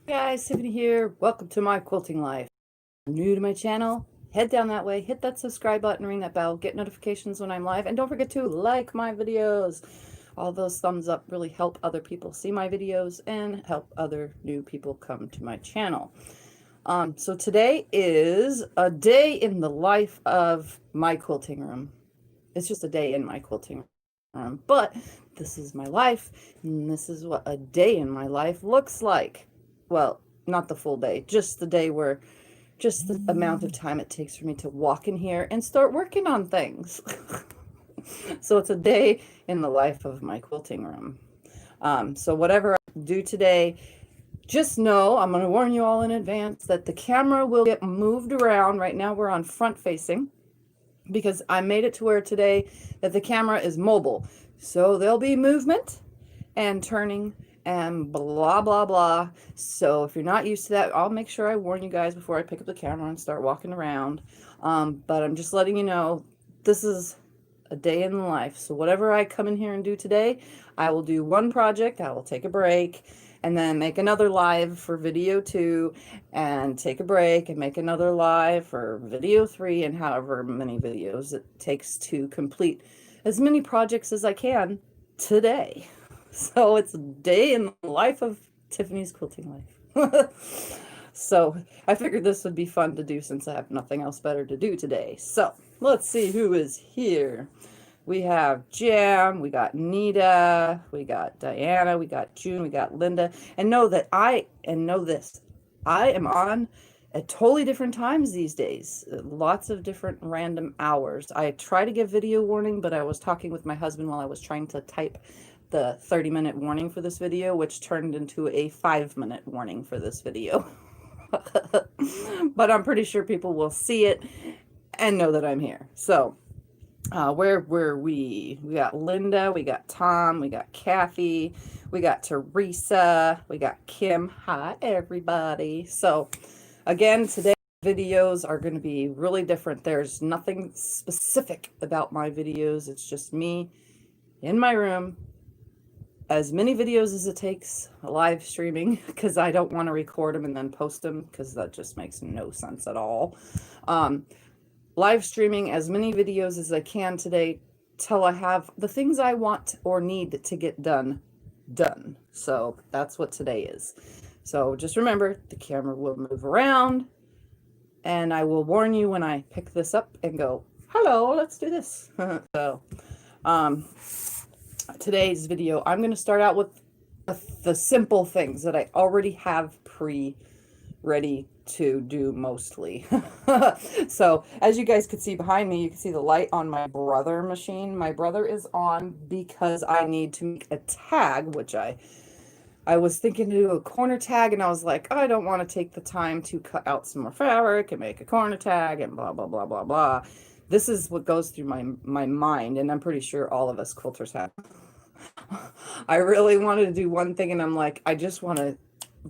Guys, Tiffany here. Welcome to my quilting life. If you're new to my channel, head down that way, hit that subscribe button, ring that bell, get notifications when I'm live, and don't forget to like my videos. All those thumbs up really help other people see my videos and help other new people come to my channel. So today is a day in the life of my quilting room. It's just a day in my quilting room, but this is my life, and this is what a day in my life looks like. Well, not the full day, just the day where, just the amount of time it takes for me to walk in here and start working on things. So it's a day in the life of my quilting room. So whatever I do today, just know, I'm going to warn you all in advance that the camera will get moved around. Right now we're on front facing because I made it to where today that the camera is mobile. So there'll be movement and turning and blah, blah, blah. So if you're not used to that, I'll make sure I warn you guys before I pick up the camera and start walking around. But I'm just letting you know, this is a day in life. So whatever I come in here and do today, I will do one project, I will take a break, and then make another live for video 2, and take a break and make another live for video 3, and however many videos it takes to complete as many projects as I can today. So it's a day in the life of Tiffany's quilting life. So I figured this would be fun to do since I have nothing else better to do today. So let's see who is here. We have Jam, we got Nita, we got Diana, we got June, we got Linda. And know this, I am on at totally different times these days. Lots of different random hours. I try to give video warning, but I was talking with my husband while I was trying to type the 30-minute warning for this video, which turned into a 5-minute warning for this video. But I'm pretty sure people will see it and know that I'm here. So where were we? We got Linda, we got Tom, we got Kathy, we got Teresa, we got Kim. Hi, everybody. So again, today videos are going to be really different. There's nothing specific about my videos. It's just me in my room, as many videos as it takes, live streaming, because I don't want to record them and then post them, because that just makes no sense at all. Live streaming as many videos as I can today till I have the things I want or need to get done. So that's what today is. So just remember, the camera will move around, and I will warn you when I pick this up and go, hello, let's do this. So today's video, I'm going to start out with the simple things that I already have ready to do mostly. So as you guys could see behind me, you can see the light on my brother machine. My brother is on because I need to make a tag, which I was thinking to do a corner tag, and I was like, I don't want to take the time to cut out some more fabric and make a corner tag and blah, blah, blah, blah, blah. This is what goes through my mind, and I'm pretty sure all of us quilters have. I really wanted to do one thing, and I'm like, I just want to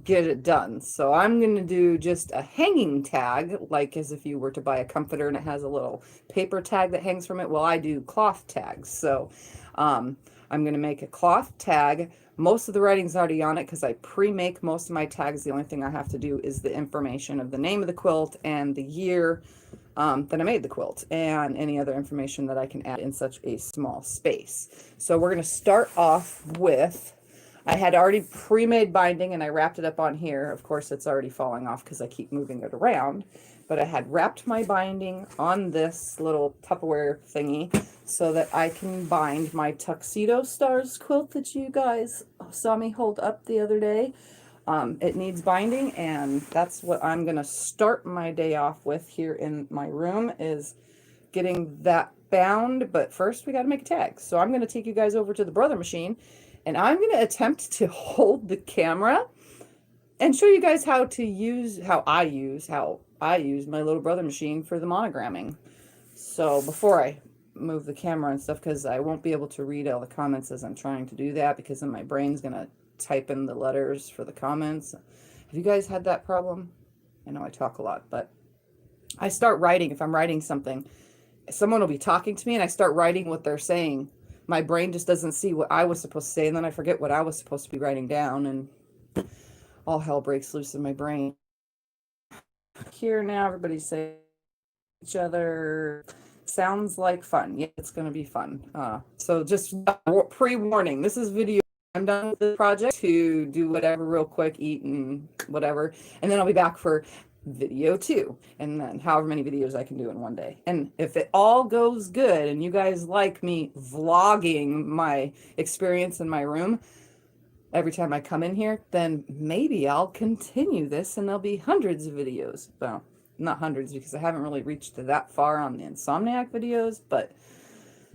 get it done. So I'm going to do just a hanging tag, like as if you were to buy a comforter and it has a little paper tag that hangs from it. Well, I do cloth tags. So I'm going to make a cloth tag. Most of the writing's already on it because I pre-make most of my tags. The only thing I have to do is the information of the name of the quilt and the year that I made the quilt, and any other information that I can add in such a small space. So we're going to start off with, I had already pre-made binding and I wrapped it up on here. Of course, it's already falling off because I keep moving it around, but I had wrapped my binding on this little Tupperware thingy so that I can bind my Tuxedo Stars quilt that you guys saw me hold up the other day. It needs binding, and that's what I'm going to start my day off with here in my room, is getting that bound. But first we got to make a tag. So I'm going to take you guys over to the brother machine, and I'm going to attempt to hold the camera and show you guys how I use my little brother machine for the monogramming. So before I move the camera and stuff, because I won't be able to read all the comments as I'm trying to do that, because then my brain's going to type in the letters for the comments. Have you guys had that problem? I know I talk a lot, but I start writing. If I'm writing something, someone will be talking to me and I start writing what they're saying. My brain just doesn't see what I was supposed to say, and then I forget what I was supposed to be writing down, and all hell breaks loose in my brain. Here now, everybody's saying each other. Sounds like fun. Yeah, it's going to be fun. So just pre-warning, this is video. I'm done with the project to do whatever real quick, eat and whatever. And then I'll be back for video 2. And then however many videos I can do in one day. And if it all goes good and you guys like me vlogging my experience in my room every time I come in here, then maybe I'll continue this and there'll be hundreds of videos. Well, not hundreds because I haven't really reached that far on the Insomniac videos, but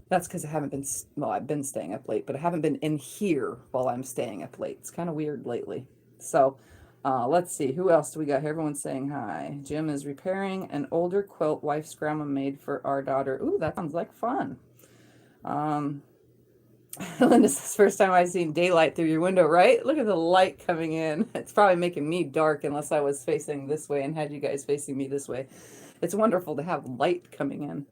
that's because I haven't been, well, I've been staying up late, but I haven't been in here while I'm staying up late. It's kind of weird lately. So let's see, who else do we got here? Everyone's saying hi. Jim is repairing an older quilt wife's grandma made for our daughter. Ooh, that sounds like fun. Linda says, first time I've seen daylight through your window, right? Look at the light coming in. It's probably making me dark unless I was facing this way and had you guys facing me this way. It's wonderful to have light coming in.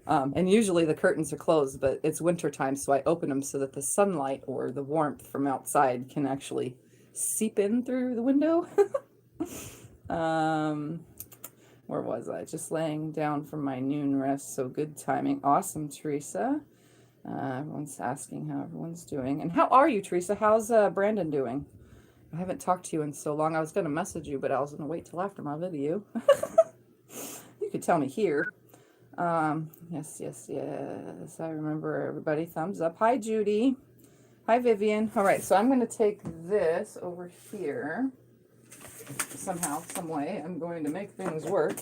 And usually the curtains are closed, but it's winter time, so I open them so that the sunlight or the warmth from outside can actually seep in through the window. Where was I? Just laying down from my noon rest, so good timing. Awesome, Teresa. Everyone's asking how everyone's doing. And how are you, Teresa? How's Brandon doing? I haven't talked to you in so long. I was going to message you, but I was going to wait till after my video. You could tell me here. Yes. I remember everybody. Thumbs up. Hi, Judy. Hi, Vivian. All right, so I'm going to take this over here. Somehow, some way, I'm going to make things work.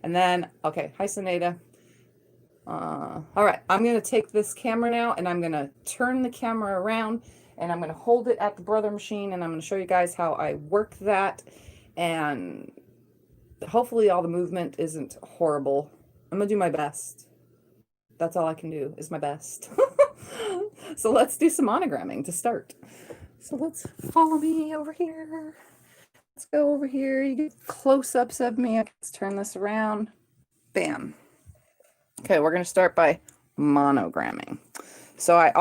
And then, okay. Hi, Suneda. All right, I'm going to take this camera now and I'm going to turn the camera around and I'm going to hold it at the brother machine and I'm going to show you guys how I work that, and hopefully all the movement isn't horrible. I'm going to do my best. That's all I can do is my best. So let's do some monogramming to start. So let's follow me over here. Let's go over here. You get close-ups of me. Let's turn this around. Bam. Okay, we're going to start by monogramming. So I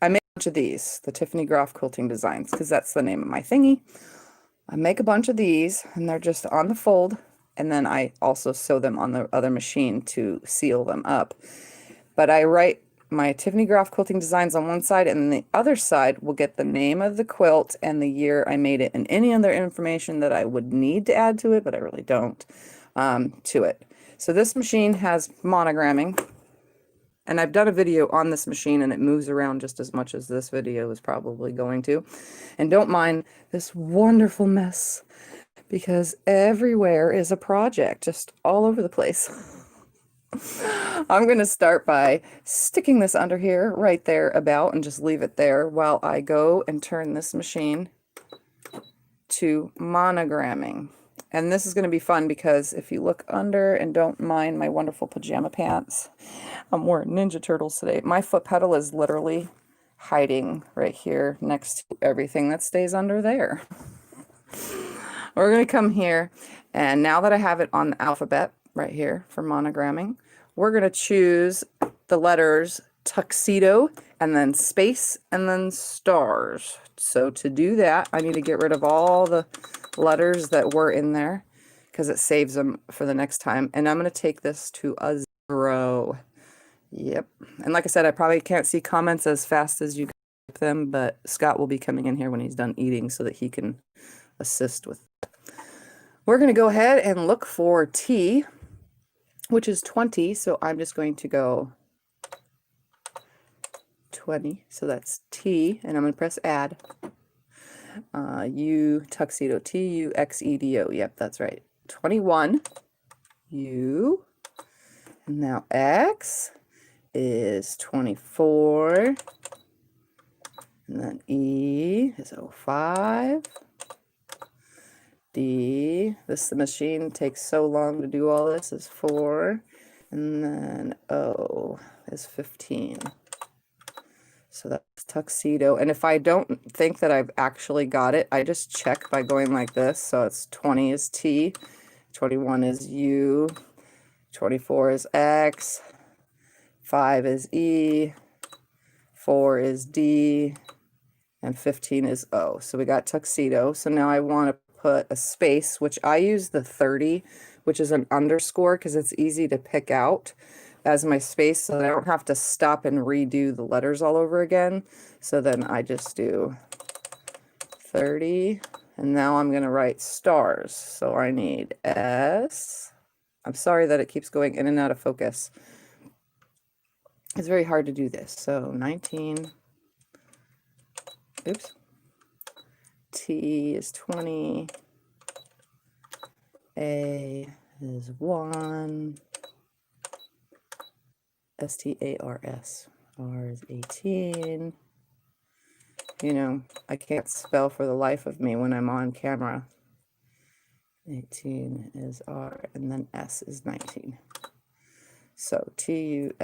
make a bunch of these, the Tiffany Groff quilting designs, because that's the name of my thingy. I make a bunch of these and they're just on the fold, and then I also sew them on the other machine to seal them up. But I write my Tiffany Groff quilting designs on one side, and the other side will get the name of the quilt and the year I made it and any other information that I would need to add to it, but I really don't, to it. So this machine has monogramming, and I've done a video on this machine and it moves around just as much as this video is probably going to. And don't mind this wonderful mess because everywhere is a project, just all over the place. I'm going to start by sticking this under here, right there about, and just leave it there while I go and turn this machine to monogramming. And this is going to be fun because if you look under and don't mind my wonderful pajama pants, I'm wearing Ninja Turtles today. My foot pedal is literally hiding right here next to everything that stays under there. We're going to come here, and now that I have it on the alphabet right here for monogramming, we're going to choose the letters tuxedo and then space and then stars. So to do that, I need to get rid of all the letters that were in there because it saves them for the next time. And I'm going to take this to a 0. Yep. And like I said, I probably can't see comments as fast as you type them, but Scott will be coming in here when he's done eating so that he can assist with that. We're going to go ahead and look for T, which is 20. So I'm just going to go 20. So that's T, and I'm going to press add. U, tuxedo, T-U-X-E-D-O. Yep, that's right. 21. U. And now X is 24. And then E is 05. D, the machine takes so long to do all this, is 4. And then O is 15. So that's tuxedo. And if I don't think that I've actually got it, I just check by going like this. So it's 20 is T, 21 is U, 24 is X, 5 is E, 4 is D, and 15 is O. So we got tuxedo. So now I want to put a space, which I use the 30, which is an underscore because it's easy to pick out as my space, so that I don't have to stop and redo the letters all over again. So then I just do 30, and now I'm going to write stars. So I need S. I'm sorry that it keeps going in and out of focus. It's very hard to do this. So 19. Oops. T is 20. A is 1. STARS. R is 18. You know, I can't spell for the life of me when I'm on camera. 18 is R, and then S is 19. So TUXEDO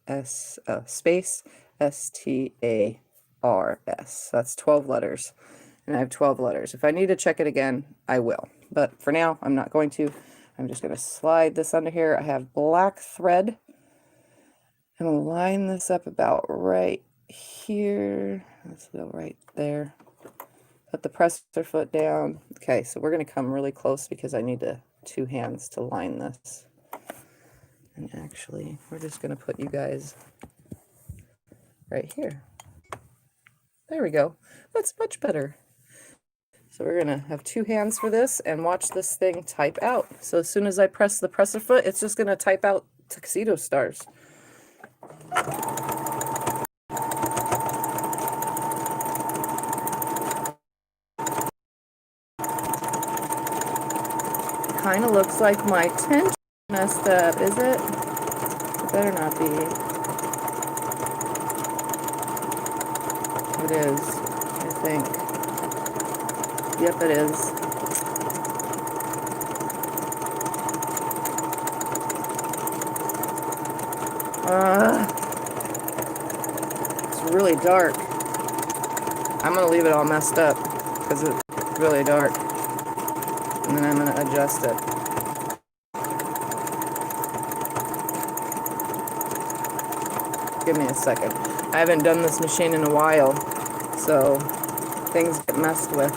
S space STARS. That's 12 letters. And I have 12 letters. If I need to check it again, I will. But for now, I'm not going to. I'm just going to slide this under here. I have black thread. I'm going to line this up about right here. Let's go right there. Put the presser foot down. Okay, so we're going to come really close because I need two hands to line this. And actually, we're just going to put you guys right here. There we go. That's much better. So we're going to have two hands for this and watch this thing type out. So as soon as I press the presser foot, it's just going to type out tuxedo stars. Kind of looks like my tension messed up, is it? It better not be. It is, I think. Yep, it is. It's really dark. I'm going to leave it all messed up because it's really dark. And then I'm going to adjust it. Give me a second. I haven't done this machine in a while, so things get messed with.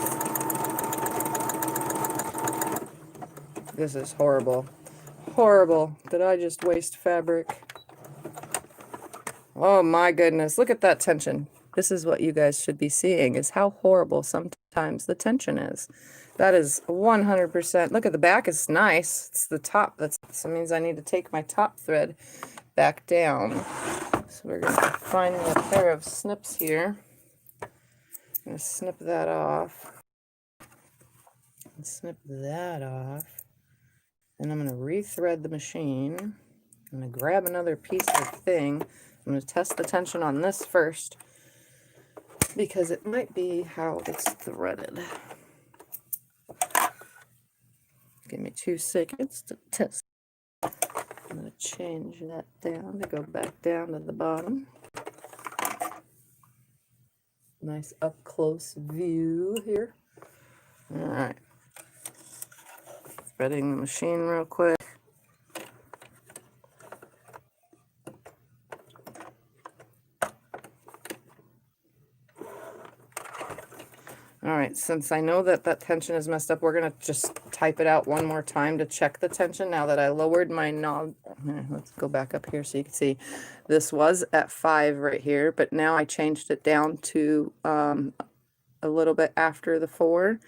This is horrible. Horrible. Did I just waste fabric? Oh my goodness. Look at that tension. This is what you guys should be seeing, is how horrible sometimes the tension is. That is 100%. Look at the back, it's nice. It's the top. That means I need to take my top thread back down. So we're going to find a pair of snips here. I'm going to snip that off. And snip that off. And I'm going to rethread the machine. I'm going to grab another piece of thing. I'm going to test the tension on this first, because it might be how it's threaded. Give me 2 seconds to test. I'm going to change that down to go back down to the bottom. Nice up close view here. All right. Threading the machine real quick. All right, since I know that that tension is messed up, we're going to just type it out one more time to check the tension now that I lowered my knob. Let's go back up here so you can see. This was at 5 right here, but now I changed it down to a little bit after the 4,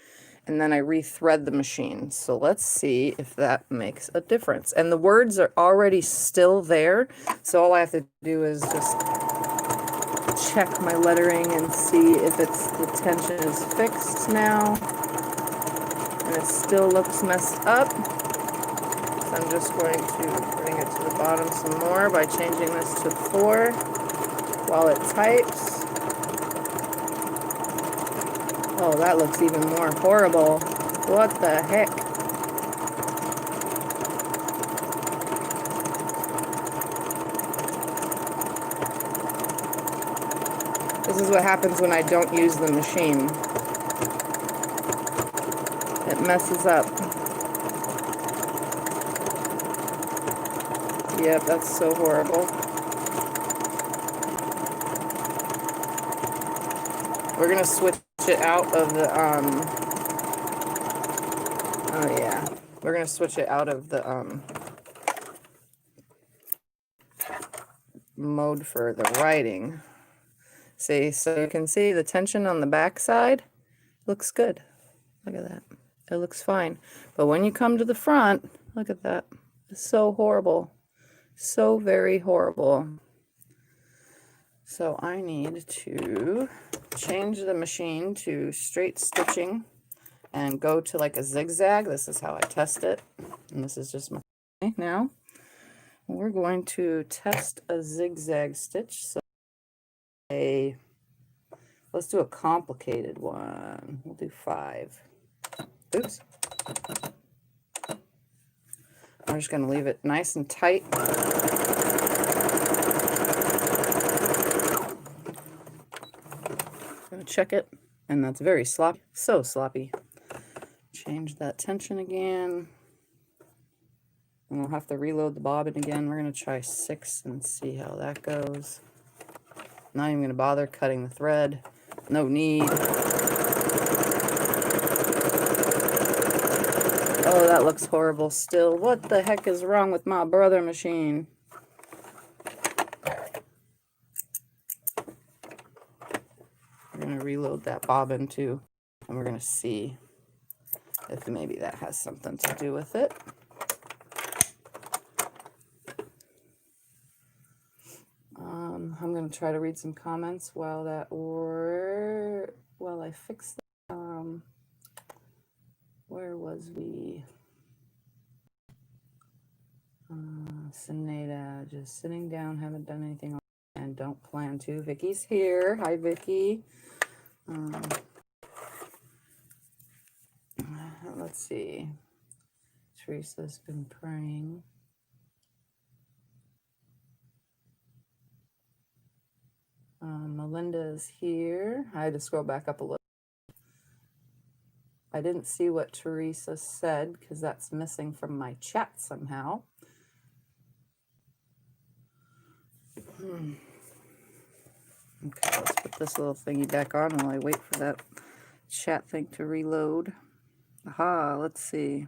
and then I rethread the machine. So let's see if that makes a difference. And the words are already still there, so all I have to do is just check my lettering and see if the tension is fixed now. And it still looks messed up. So I'm just going to bring it to the bottom some more by changing this to 4 while it types. Oh, that looks even more horrible. What the heck? This is what happens when I don't use the machine. It messes up. Yep, that's so horrible. We're going to switch it out of the, oh yeah, we're going to switch it out of the, mode for the writing. See, so you can see the tension on the back side looks good. Look at that. It looks fine. But when you come to the front, look at that. It's so horrible. So very horrible. So I need to change the machine to straight stitching and go to like a zigzag. This is how I test it. And this is just my now. We're going to test a zigzag stitch. So let's do a complicated one. We'll do 5. Oops. I'm just going to leave it nice and tight. Going to check it, and that's very sloppy. So sloppy. Change that tension again. And we'll have to reload the bobbin again. We're going to try 6 and see how that goes. Not even going to bother cutting the thread. No need. Oh, that looks horrible still. What the heck is wrong with my brother machine? We're going to reload that bobbin too. And we're going to see if maybe that has something to do with it. I'm going to try to read some comments while I fix that. Where was we? Sineda, just sitting down, haven't done anything and don't plan to. Vicky's here. Hi, Vicky. Let's see. Teresa's been praying. Melinda's here. I had to scroll back up a little. I didn't see what Teresa said because that's missing from my chat somehow. Okay, let's put this little thingy back on while I wait for that chat thing to reload. Aha, let's see.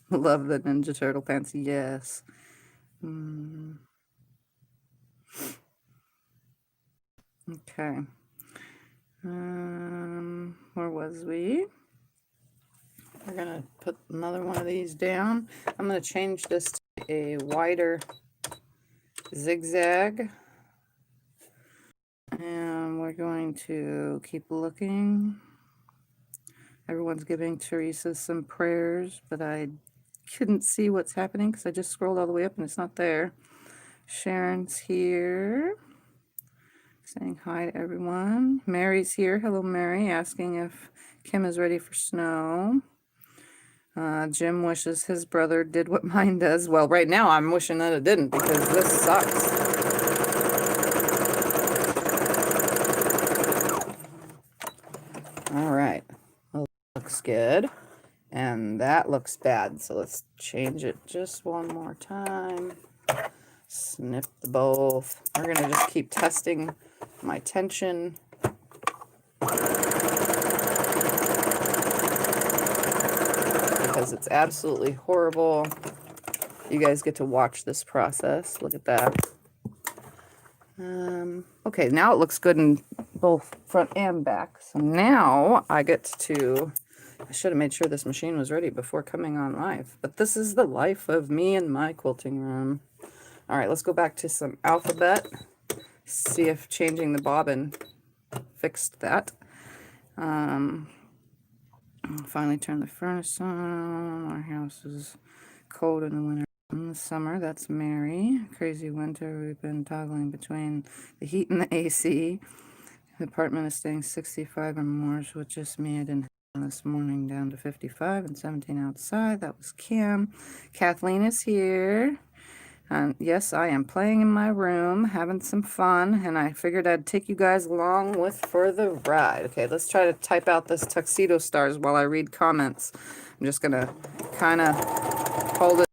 Love the Ninja Turtle pants, yes. Okay. Where was we? We're going to put another one of these down. I'm going to change this to a wider zigzag. And we're going to keep looking. Everyone's giving Teresa some prayers, but I couldn't see what's happening because I just scrolled all the way up and it's not there. Sharon's here. Saying hi to everyone. Mary's here. Hello, Mary. Asking if Kim is ready for snow. Jim wishes his brother did what mine does. Well, right now I'm wishing that it didn't because this sucks. All right. Well, that looks good. And that looks bad. So let's change it just one more time. Snip the both. We're going to just keep testing my tension. Because it's absolutely horrible. You guys get to watch this process. Look at that. Okay, now it looks good in both front and back. So now I get to... I should have made sure this machine was ready before coming on live. But this is the life of me in my quilting room. All right, let's go back to some alphabet. See if changing the bobbin fixed that. Finally turn the furnace on. Our house is cold in the winter. In the summer, that's Mary. Crazy winter. We've been toggling between the heat and the AC. The apartment is staying 65 or more, so it's just me. I didn't have this morning down to 55 and 17 outside. That was Kim. Kathleen is here. Yes, I am playing in my room, having some fun, and I figured I'd take you guys along for the ride. Okay, let's try to type out this tuxedo stars while I read comments. I'm just going to kind of hold it,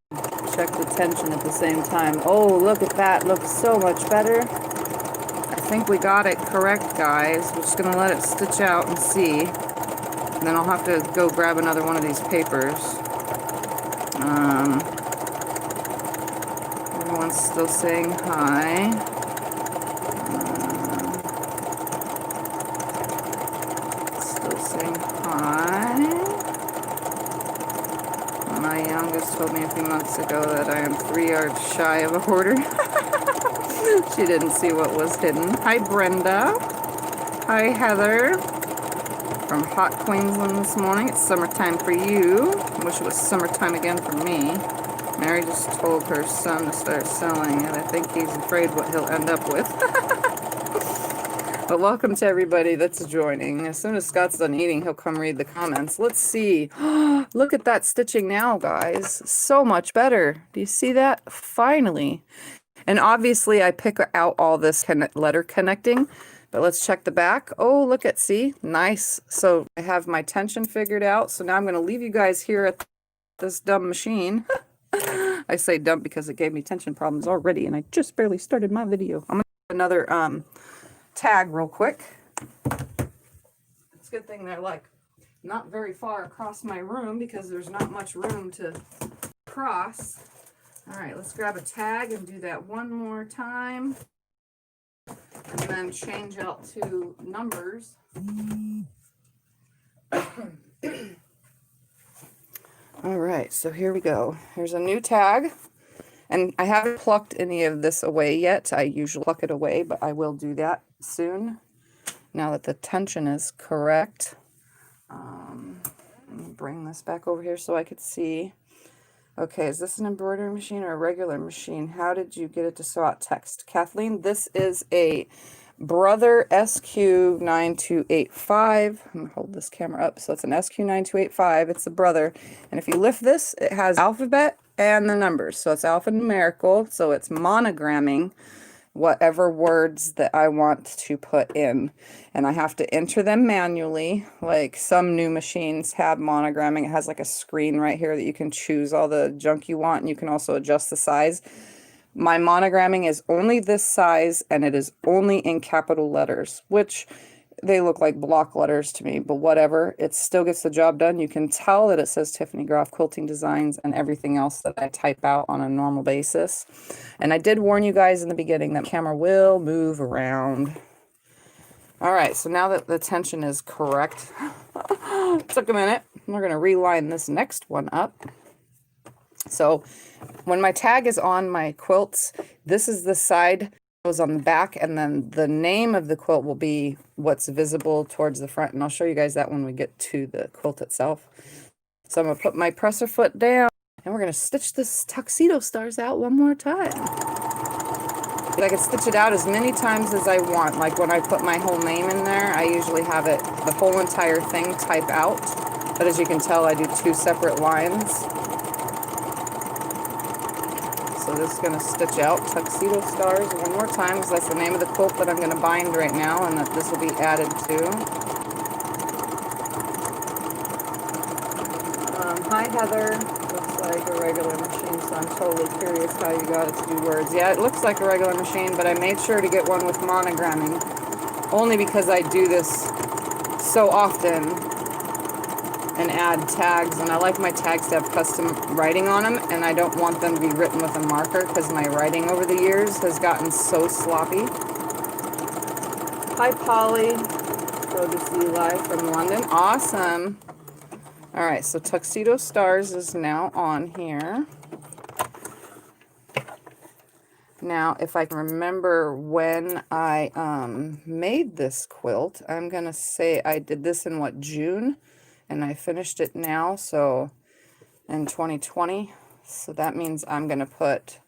check the tension at the same time. Oh, look at that. Looks so much better. I think we got it correct, guys. We're just gonna let it stitch out and see. And then I'll have to go grab another one of these papers. Everyone's still saying hi. Still saying hi. My youngest told me a few months ago that I am 3 yards shy of a hoarder. She didn't see what was hidden. Hi, Brenda. Hi, Heather. From hot Queensland this morning. It's summertime for you. I wish it was summertime again for me. Mary just told her son to start sewing, and I think he's afraid what he'll end up with. But welcome to everybody that's joining. As soon as Scott's done eating, he'll come read the comments. Let's see. Look at that stitching now, guys. So much better. Do you see that? Finally. And obviously, I pick out all this letter connecting. But let's check the back. Oh, look at, see? Nice. So I have my tension figured out. So now I'm going to leave you guys here at this dumb machine. I say dumb because it gave me tension problems already, and I just barely started my video. I'm going to do another tag real quick. It's a good thing they're like not very far across my room because there's not much room to cross. All right, let's grab a tag and do that one more time. And then change out to numbers. All right, so here we go. Here's a new tag. And I haven't plucked any of this away yet. I usually pluck it away, but I will do that soon. Now that the tension is correct. Let me bring this back over here so I could see. Okay, is this an embroidery machine or a regular machine? How did you get it to sew out text? Kathleen, this is a Brother SQ9285. I'm going to hold this camera up. So it's an SQ9285. It's a Brother. And if you lift this, it has alphabet and the numbers. So it's alphanumerical. So it's monogramming whatever words that I want to put in. And I have to enter them manually. Like some new machines have monogramming. It has like a screen right here that you can choose all the junk you want, and you can also adjust the size. My monogramming is only this size, and it is only in capital letters, which they look like block letters to me, but whatever. It still gets the job done. You can tell that it says Tiffany Groff Quilting Designs and everything else that I type out on a normal basis. And I did warn you guys in the beginning that camera will move around. All right, so now that the tension is correct, took a minute. We're going to reline this next one up. So when my tag is on my quilts, this is the side goes on the back, and then the name of the quilt will be what's visible towards the front, and I'll show you guys that when we get to the quilt itself. So I'm going to put my presser foot down, and we're going to stitch this tuxedo stars out one more time. I can stitch it out as many times as I want. Like when I put my whole name in there, I usually have it, the whole entire thing type out, but as you can tell, I do 2 separate lines. So this is going to stitch out Tuxedo Stars one more time, because that's the name of the quilt that I'm going to bind right now, and that this will be added to. Hi Heather. Looks like a regular machine, so I'm totally curious how you got it to do words. Yeah, it looks like a regular machine, but I made sure to get one with monogramming, only because I do this so often and add tags, and I like my tags to have custom writing on them, and I don't want them to be written with a marker because my writing over the years has gotten so sloppy. Hi Polly, good to see you live from London. Awesome. All right, so Tuxedo Stars is now on here. Now, if I can remember when I made this quilt, I'm gonna say I did this in what, June? And I finished it now, so in 2020. So that means I'm going to put,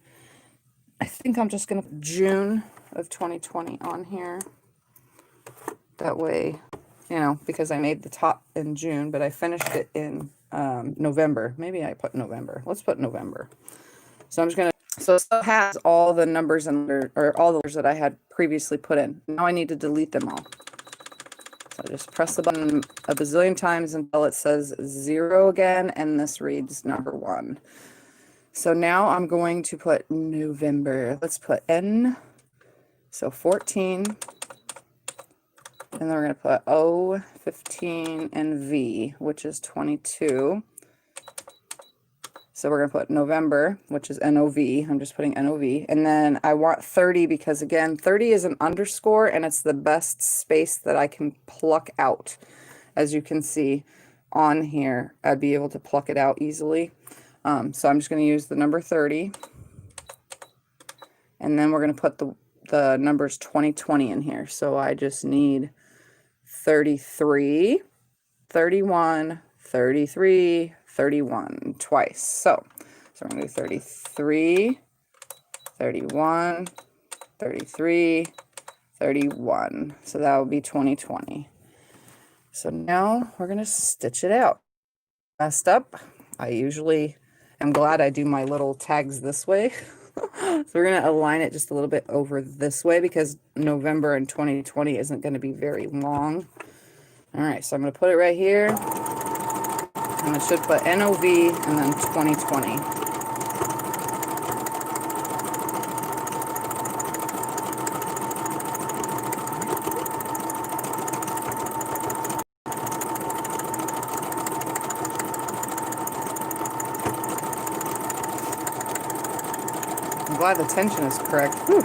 I think I'm just going to put June of 2020 on here. That way, you know, because I made the top in June, but I finished it in November. Maybe I put November. Let's put November. So I'm just going to, so it still has all the numbers and or all the letters that I had previously put in. Now I need to delete them all. So I just press the button a bazillion times until it says 0 again, and this reads number 1. So now I'm going to put November. Let's put N So 14, and then we're going to put O, 15, and V, which is 22. So we're going to put November, which is NOV. I'm just putting NOV. And then I want 30 because, again, 30 is an underscore, and it's the best space that I can pluck out. As you can see on here, I'd be able to pluck it out easily. So I'm just going to use the number 30. And then we're going to put the numbers 2020 in here. So I just need 33, 31, 33, 31 twice. So we're going to do 33, 31, 33, 31. So that would be 2020. So now we're going to stitch it out. Messed up. I usually am glad I do my little tags this way. So we're going to align it just a little bit over this way because November in 2020 isn't going to be very long. All right, so I'm going to put it right here. And I should put NOV and then 2020. I'm glad the tension is correct. Whew.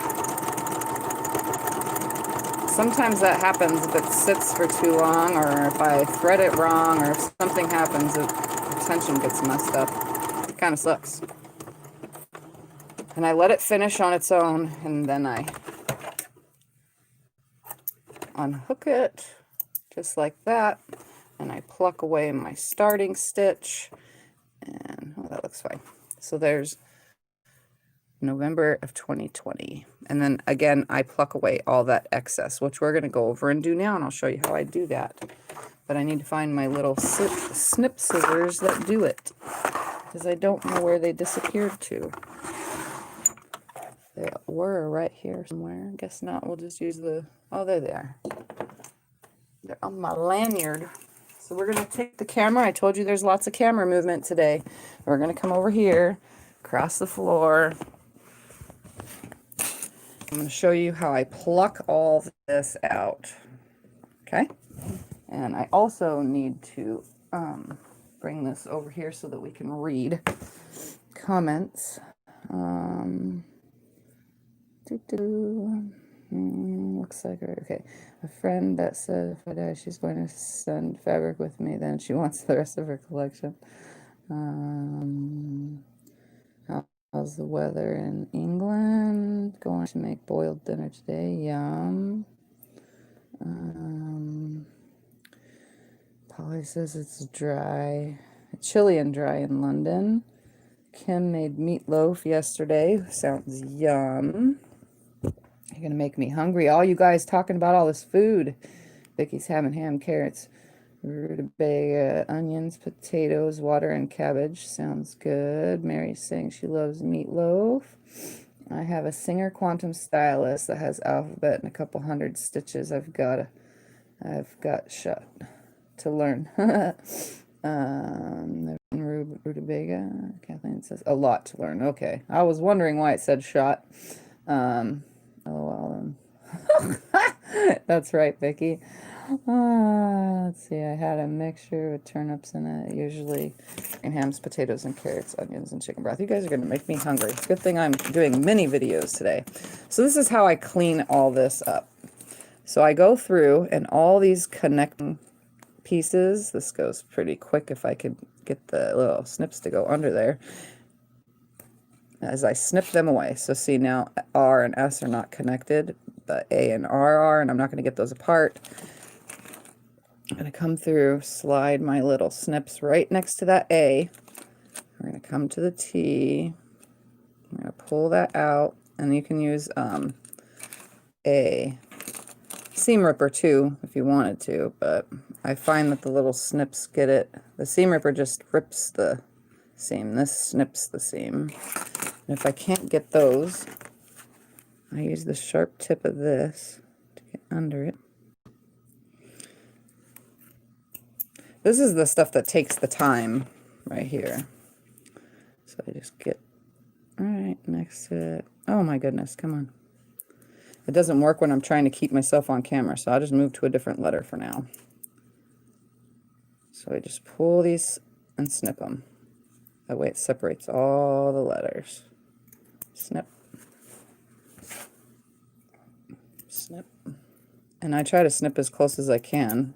Sometimes that happens if it sits for too long, or if I thread it wrong, or if something happens, the tension gets messed up. It kind of sucks. And I let it finish on its own, and then I unhook it just like that, and I pluck away my starting stitch, and oh, that looks fine. So there's November of 2020. And then again, I pluck away all that excess, which we're going to go over and do now, and I'll show you how I do that. But I need to find my little snip scissors that do it, because I don't know where they disappeared to. They were right here somewhere. Guess not. We'll just use the, oh, there they are. They're on my lanyard. So we're going to take the camera. I told you there's lots of camera movement today. We're going to come over here, across the floor. I'm going to show you how I pluck all this out. Okay? And I also need to bring this over here so that we can read comments. Looks like her. Okay. A friend that said if I die, she's going to send fabric with me. Then she wants the rest of her collection. How's the weather in England? Going to make boiled dinner today. Yum. Polly says it's dry. Chilly and dry in London. Kim made meatloaf yesterday. Sounds yum. You're going to make me hungry. All you guys talking about all this food. Vicky's having ham, carrots, rutabaga, onions, potatoes, water, and cabbage. Sounds good. Mary's saying she loves meatloaf. I have a Singer Quantum Stylus that has alphabet and a couple hundred stitches. I've got shut to learn. Rutabaga. Kathleen says a lot to learn. Okay. I was wondering why it said shot. LOL. That's right, Vicky. Let's see. I had a mixture with turnips in it. Usually green hams, potatoes, and carrots, onions, and chicken broth. You guys are going to make me hungry. Good thing I'm doing mini videos today. So this is how I clean all this up. So I go through and all these connecting pieces. This goes pretty quick if I could get the little snips to go under there. As I snip them away. So see, now R and S are not connected, but A and R are, and I'm not going to get those apart. I'm going to come through, slide my little snips right next to that A. We're going to come to the T. I'm going to pull that out, and you can use a seam ripper too if you wanted to, but I find that the little snips get it. The seam ripper just rips the seam. This snips the seam. And if I can't get those, I use the sharp tip of this to get under it. This is the stuff that takes the time right here. So I just get right next to it. Oh my goodness, come on. It doesn't work when I'm trying to keep myself on camera, so I'll just move to a different letter for now. So I just pull these and snip them. That way it separates all the letters. Snip. Snip. And I try to snip as close as I can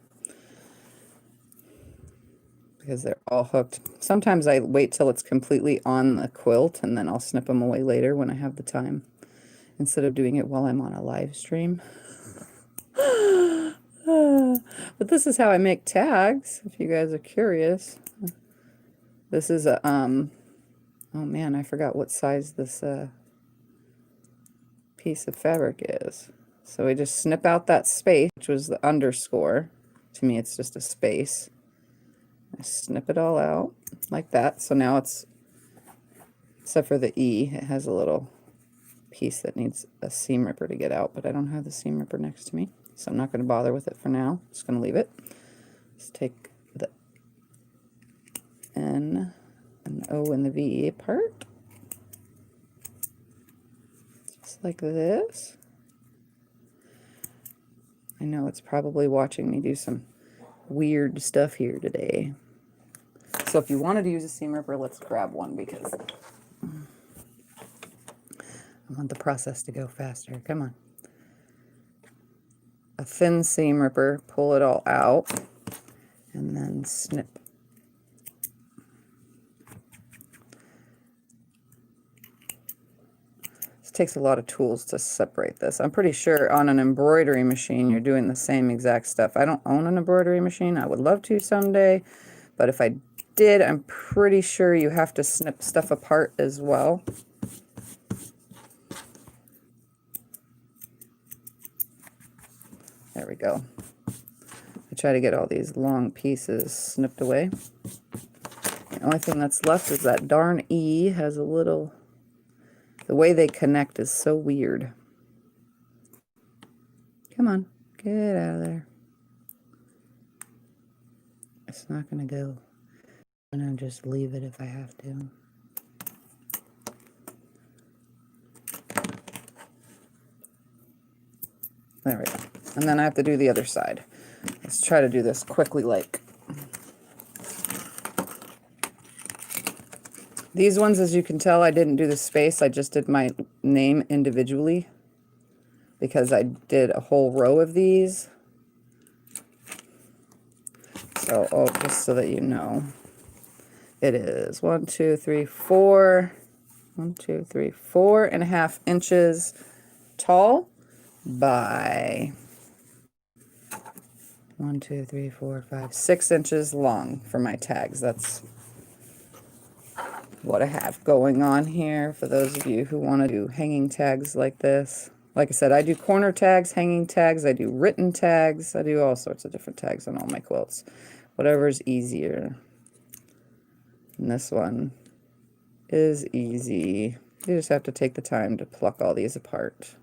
because they're all hooked. Sometimes I wait till it's completely on the quilt and then I'll snip them away later when I have the time, instead of doing it while I'm on a live stream. But this is how I make tags, if you guys are curious. This is a, oh man, I forgot what size this piece of fabric is. So we just snip out that space, which was the underscore. To me, it's just a space. I snip it all out like that. So now it's, except for the E, it has a little piece that needs a seam ripper to get out, but I don't have the seam ripper next to me, so I'm not going to bother with it for now. Just going to leave it. Let's take the N and the O and the V apart, just like this. I know it's probably watching me do some weird stuff here today. So if you wanted to use a seam ripper, let's grab one, because I want the process to go faster. Come on. A thin seam ripper, pull it all out, and then snip. This takes a lot of tools to separate this. I'm pretty sure on an embroidery machine you're doing the same exact stuff. I don't own an embroidery machine. I would love to someday, but if I did, I'm pretty sure you have to snip stuff apart as well. There we go. I try to get all these long pieces snipped away. The only thing that's left is that darn E has a little, the way they connect is so weird. Come on, get out of there. It's not going to go. I'm going to just leave it if I have to. There we go. And then I have to do the other side. Let's try to do this quickly. Like these ones, as you can tell, I didn't do the space. I just did my name individually because I did a whole row of these. So, oh, just so that you know, it is 1, 2, 3, 4, 1, 2, 3, 4.5 inches tall by 1, 2, 3, 4, 5, 6 inches long for my tags. That's what I have going on here for those of you who want to do hanging tags like this. Like I said, I do corner tags, hanging tags, I do written tags, I do all sorts of different tags on all my quilts. Whatever's easier. And this one is easy. You just have to take the time to pluck all these apart.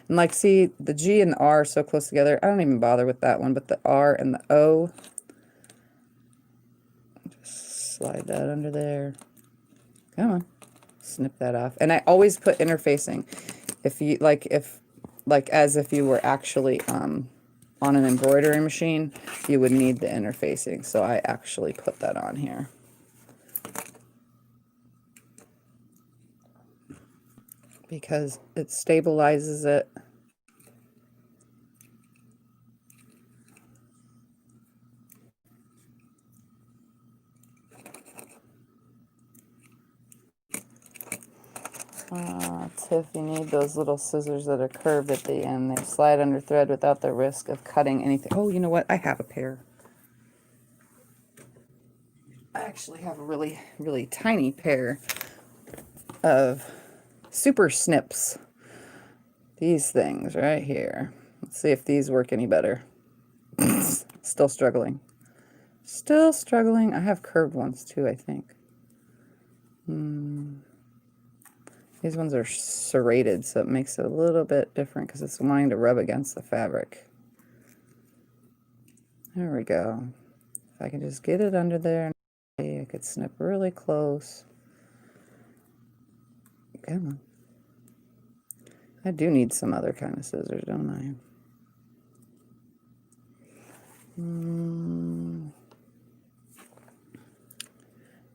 And like, see, the G and the R are so close together. I don't even bother with that one, but the R and the O, just slide that under there. Come on, snip that off. And I always put interfacing. If you like, as if you were actually on an embroidery machine, you would need the interfacing. So I actually put that on here. Because it stabilizes it. Tiff, you need those little scissors that are curved at the end. They slide under thread without the risk of cutting anything. Oh, you know what? I have a pair. I actually have a really, really tiny pair of super snips. These things right here. Let's see if these work any better. Still struggling. Still struggling. I have curved ones too, I think. These ones are serrated, so it makes it a little bit different because it's wanting to rub against the fabric. There we go. If I can just get it under there, I could snip really close. Come on. I do need some other kind of scissors, don't I? I'm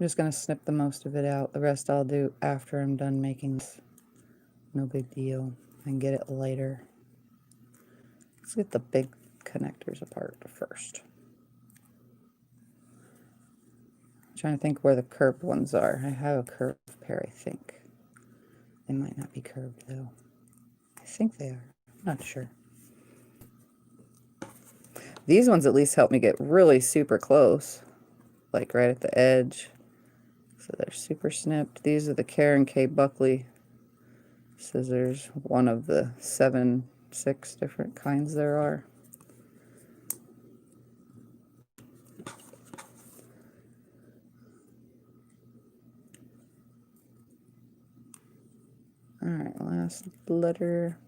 just going to snip the most of it out. The rest I'll do after I'm done making this. No big deal. I can get it later. Let's get the big connectors apart first. I'm trying to think where the curved ones are. I have a curved pair, I think. They might not be curved, though. I think they are. I'm not sure. These ones at least help me get really super close, like right at the edge. So they're super snipped. These are the Karen K. Buckley scissors, one of the 6 different kinds there are. Alright, last letter.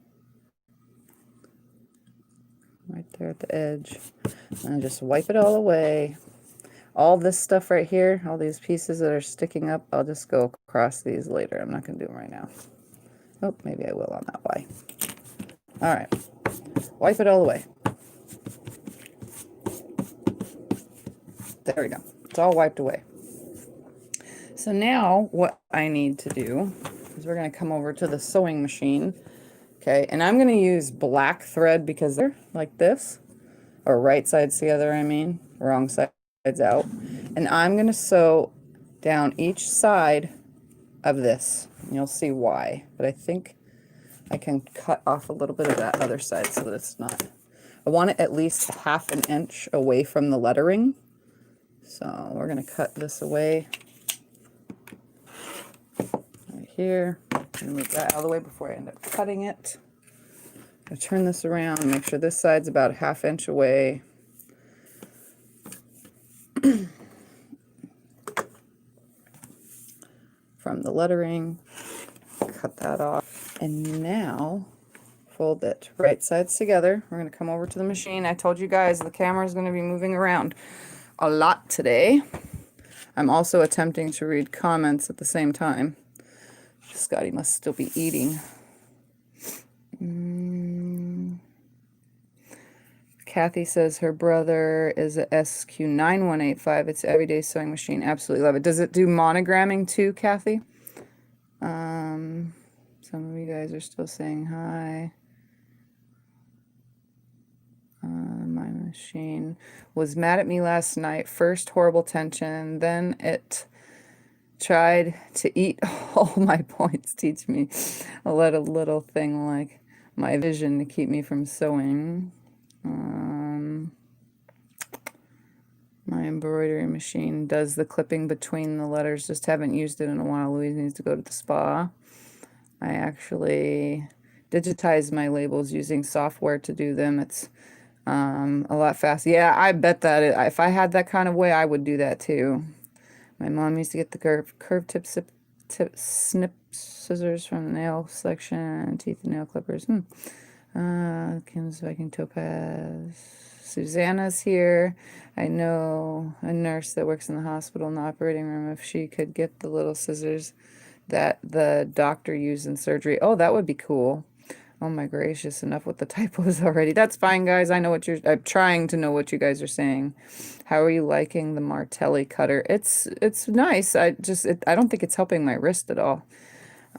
Right there at the edge. And just wipe it all away. All this stuff right here, all these pieces that are sticking up, I'll just go across these later. I'm not going to do them right now. Oh, maybe I will on that Y. Alright, wipe it all away. There we go. It's all wiped away. So now what I need to do is we're going to come over to the sewing machine. Okay, and I'm going to use black thread because they're like this, or right sides together, I mean, wrong sides out. And I'm going to sew down each side of this. You'll see why, but I think I can cut off a little bit of that other side so that it's not, I want it at least 1/2 inch away from the lettering. So we're going to cut this away right here. And move that out of the way before I end up cutting it. I'm going to turn this around and make sure this side's about 1/2 inch away. From the lettering. Cut that off. And now fold it right sides together. We're going to come over to the machine. I told you guys the camera is going to be moving around a lot today. I'm also attempting to read comments at the same time. Scotty must still be eating. Kathy says her brother is a SQ9185. It's everyday sewing machine. Absolutely love it. Does it do monogramming too, Kathy? Some of you guys are still saying hi. My machine was mad at me last night. First horrible tension, then it tried to eat all my points. Teach me a little thing like my vision to keep me from sewing. My embroidery machine does the clipping between the letters. Just haven't used it in a while. Louise needs to go to the spa. I actually digitize my labels using software to do them. It's a lot faster. Yeah, I bet that if I had that kind of way, I would do that too. My mom used to get the curved tip snip scissors from the nail section, teeth and nail clippers. Kim's Viking Topaz. Susanna's here. I know a nurse that works in the hospital in the operating room. If she could get the little scissors that the doctor used in surgery. Oh, that would be cool. Oh my gracious, enough with the typos already. That's fine, guys. I know what I'm trying to know what you guys are saying. How are you liking the Martelli cutter? It's nice. I don't think it's helping my wrist at all.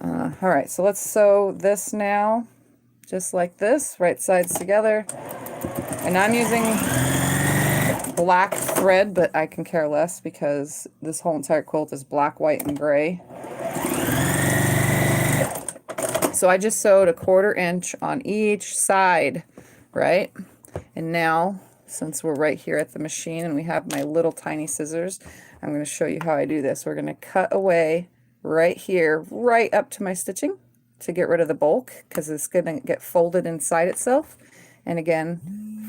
All right, so let's sew this now. Just like this, right sides together. And I'm using black thread, but I can care less because this whole entire quilt is black, white, and gray. So I just sewed 1/4 inch on each side, right? And now, since we're right here at the machine and we have my little tiny scissors, I'm going to show you how I do this. We're going to cut away right here, right up to my stitching to get rid of the bulk because it's going to get folded inside itself. And again,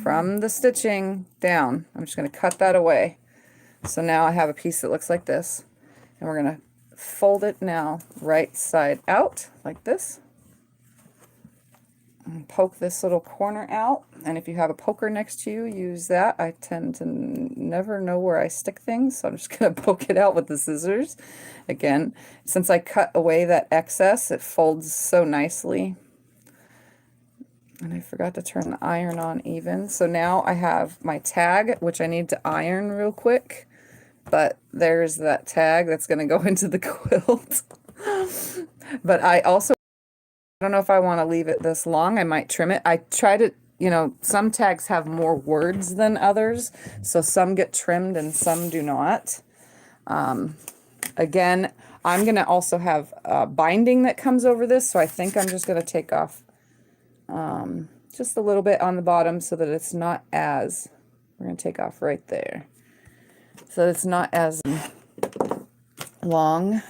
from the stitching down, I'm just going to cut that away. So now I have a piece that looks like this. And we're going to fold it now right side out like this. And poke this little corner out, and if you have a poker next to you, use that. I tend to never know where I stick things, so I'm just going to poke it out with the scissors. Again, since I cut away that excess, it folds so nicely. And I forgot to turn the iron on even. So now I have my tag, which I need to iron real quick. But there's that tag that's going to go into the quilt. But I don't know if I want to leave it this long. I might trim it. I try to, you know, some tags have more words than others. So some get trimmed and some do not. Again, I'm going to also have binding that comes over this. So I think I'm just going to take off just a little bit on the bottom so that it's not as, we're going to take off right there. So it's not as long.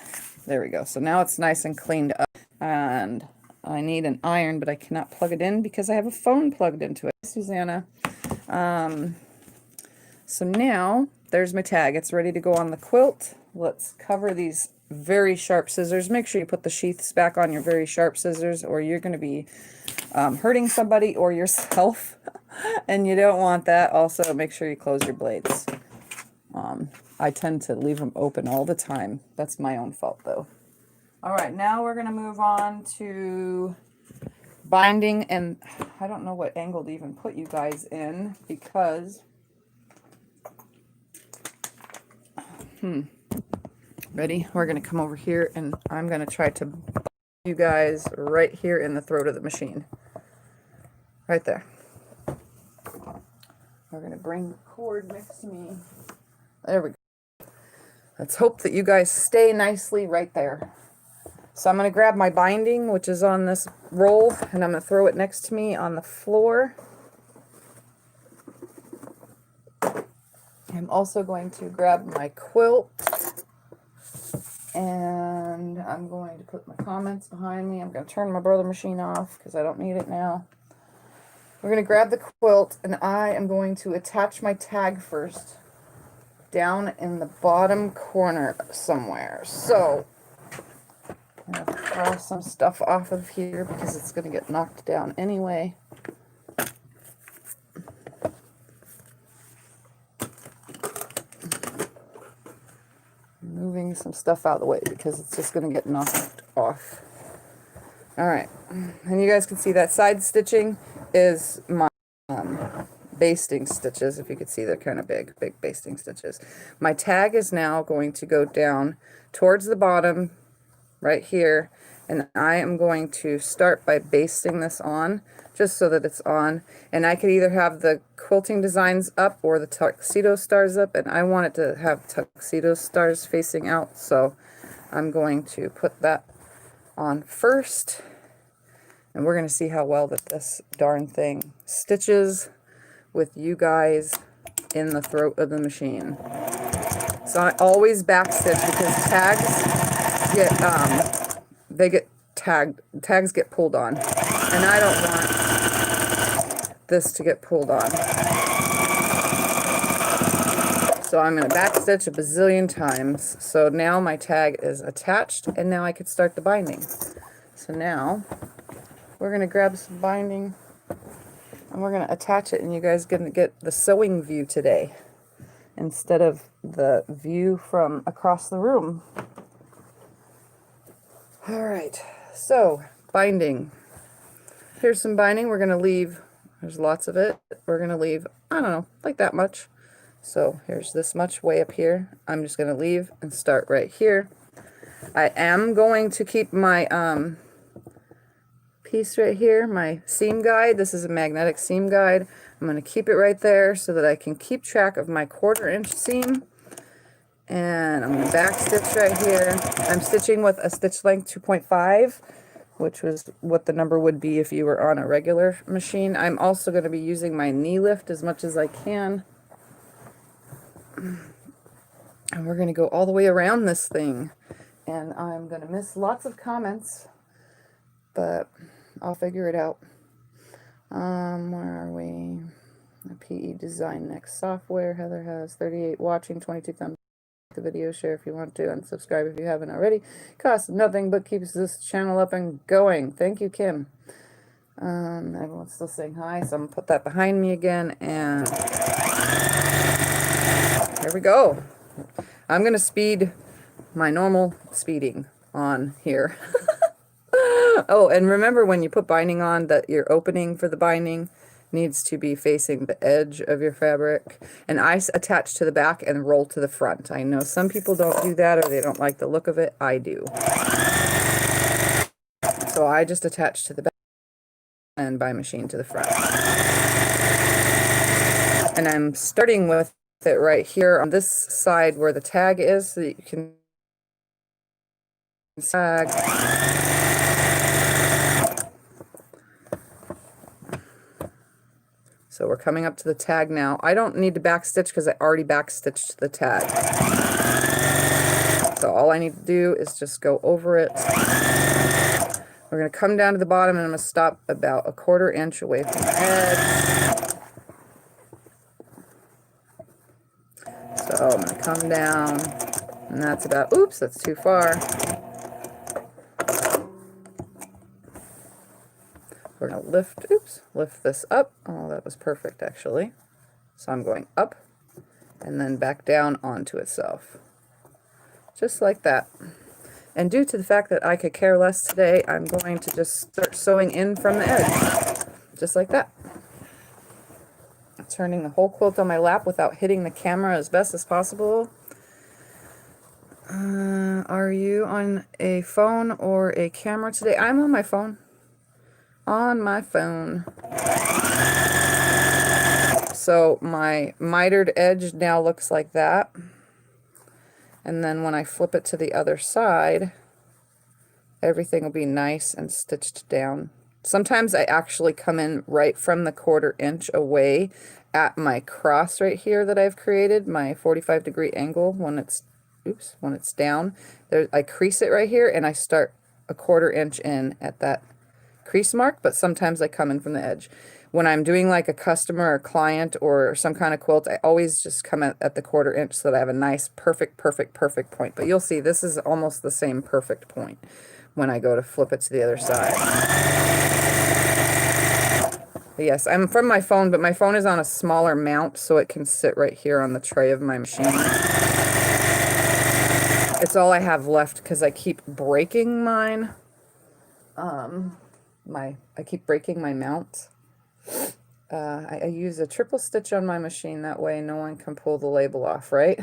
There we go. So now it's nice and cleaned up. And I need an iron, but I cannot plug it in because I have a phone plugged into it. Susanna. So now there's my tag. It's ready to go on the quilt. Let's cover these very sharp scissors. Make sure you put the sheaths back on your very sharp scissors or you're going to be hurting somebody or yourself. And you don't want that. Also, make sure you close your blades. I tend to leave them open all the time. That's my own fault though. All right, now we're going to move on to binding, and I don't know what angle to even put you guys in because ready? We're going to come over here and I'm going to try to bind you guys right here in the throat of the machine. Right there. We're going to bring the cord next to me. There we go. Let's hope that you guys stay nicely right there. So I'm going to grab my binding, which is on this roll, and I'm going to throw it next to me on the floor. I'm also going to grab my quilt, and I'm going to put my comments behind me. I'm going to turn my brother machine off because I don't need it now. We're going to grab the quilt, and I am going to attach my tag first down in the bottom corner somewhere. So I'm going to throw some stuff off of here because it's going to get knocked down anyway. Moving some stuff out of the way because it's just going to get knocked off. Alright, and you guys can see that side stitching is my basting stitches. If you could see, they're kind of big basting stitches. My tag is now going to go down towards the bottom right here, and I am going to start by basting this on just so that it's on. And I could either have the quilting designs up or the tuxedo stars up, and I want it to have tuxedo stars facing out, so I'm going to put that on first, and we're going to see how well that this darn thing stitches with you guys in the throat of the machine. So I always backstitch because tags get tags get pulled on, and I don't want this to get pulled on. So I'm going to backstitch a bazillion times. So now my tag is attached, and now I could start the binding. So now we're going to grab some binding and we're going to attach it, and you guys are going to get the sewing view today instead of the view from across the room. All right, so binding. Here's some binding. We're going to leave, there's lots of it. We're going to leave, I don't know, like that much. So here's this much way up here. I'm just going to leave and start right here. I am going to keep my piece right here, my seam guide. This is a magnetic seam guide. I'm going to keep it right there so that I can keep track of my 1/4 inch seam. And I'm going to back stitch right here. I'm stitching with a stitch length 2.5, which was what the number would be if you were on a regular machine. I'm also going to be using my knee lift as much as I can. And we're going to go all the way around this thing. And I'm going to miss lots of comments, but I'll figure it out. Where are we? The PE Design Next software. Heather has 38 watching, 22 thumbs. The video, share if you want to, and subscribe if you haven't already. Costs nothing but keeps this channel up and going. Thank you, Kim. Everyone's still saying hi, so I'm gonna put that behind me again, and there we go. I'm gonna speed my normal speeding on here. Oh, and remember when you put binding on that your opening for the binding needs to be facing the edge of your fabric. And I attach to the back and roll to the front. I know some people don't do that or they don't like the look of it. I do. So I just attach to the back and by machine to the front. And I'm starting with it right here on this side where the tag is so that you can tag. So we're coming up to the tag now. I don't need to backstitch because I already backstitched the tag. So all I need to do is just go over it. We're going to come down to the bottom and I'm going to stop about a 1/4 inch away from the edge. So I'm going to come down and that's about, oops, that's too far. We're going to lift this up. Oh, that was perfect actually. So I'm going up and then back down onto itself. Just like that. And due to the fact that I could care less today, I'm going to just start sewing in from the edge. Just like that. Turning the whole quilt on my lap without hitting the camera as best as possible. Are you on a phone or a camera today? I'm on my phone. On my phone. So my mitered edge now looks like that. And then when I flip it to the other side, everything will be nice and stitched down. Sometimes I actually come in right from the 1/4 inch away at my cross right here that I've created, my 45-degree angle when it's, when it's down. There, I crease it right here and I start a 1/4 inch in at that crease mark, but sometimes I come in from the edge. When I'm doing like a customer or client or some kind of quilt, I always just come at the 1/4 inch so that I have a nice perfect point. But you'll see this is almost the same perfect point when I go to flip it to the other side. But yes, I'm from my phone, but my phone is on a smaller mount so it can sit right here on the tray of my machine. It's all I have left because I keep breaking mine. I keep breaking my mounts. I use a triple stitch on my machine, that way no one can pull the label off, right?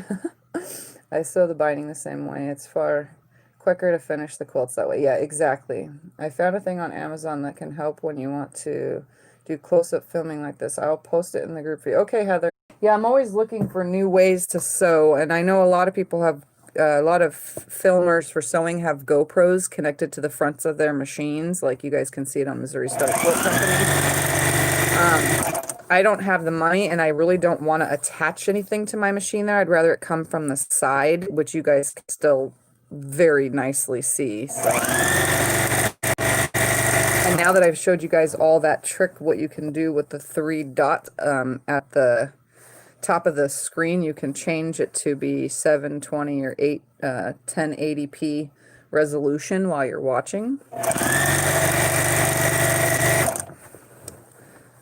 I sew the binding the same way. It's far quicker to finish the quilts that way. Yeah, exactly. I found a thing on Amazon that can help when you want to do close-up filming like this. I'll post it in the group for you. Okay, Heather. Yeah, I'm always looking for new ways to sew, and I know a lot of people have a lot of filmers for sewing have GoPros connected to the fronts of their machines, like you guys can see it on Missouri Star Quilt Company. I don't have the money, and I really don't want to attach anything to my machine there. I'd rather it come from the side, which you guys can still very nicely see. So. And now that I've showed you guys all that trick, what you can do with the 3 dot at the top of the screen, you can change it to be 720 or 1080p resolution while you're watching,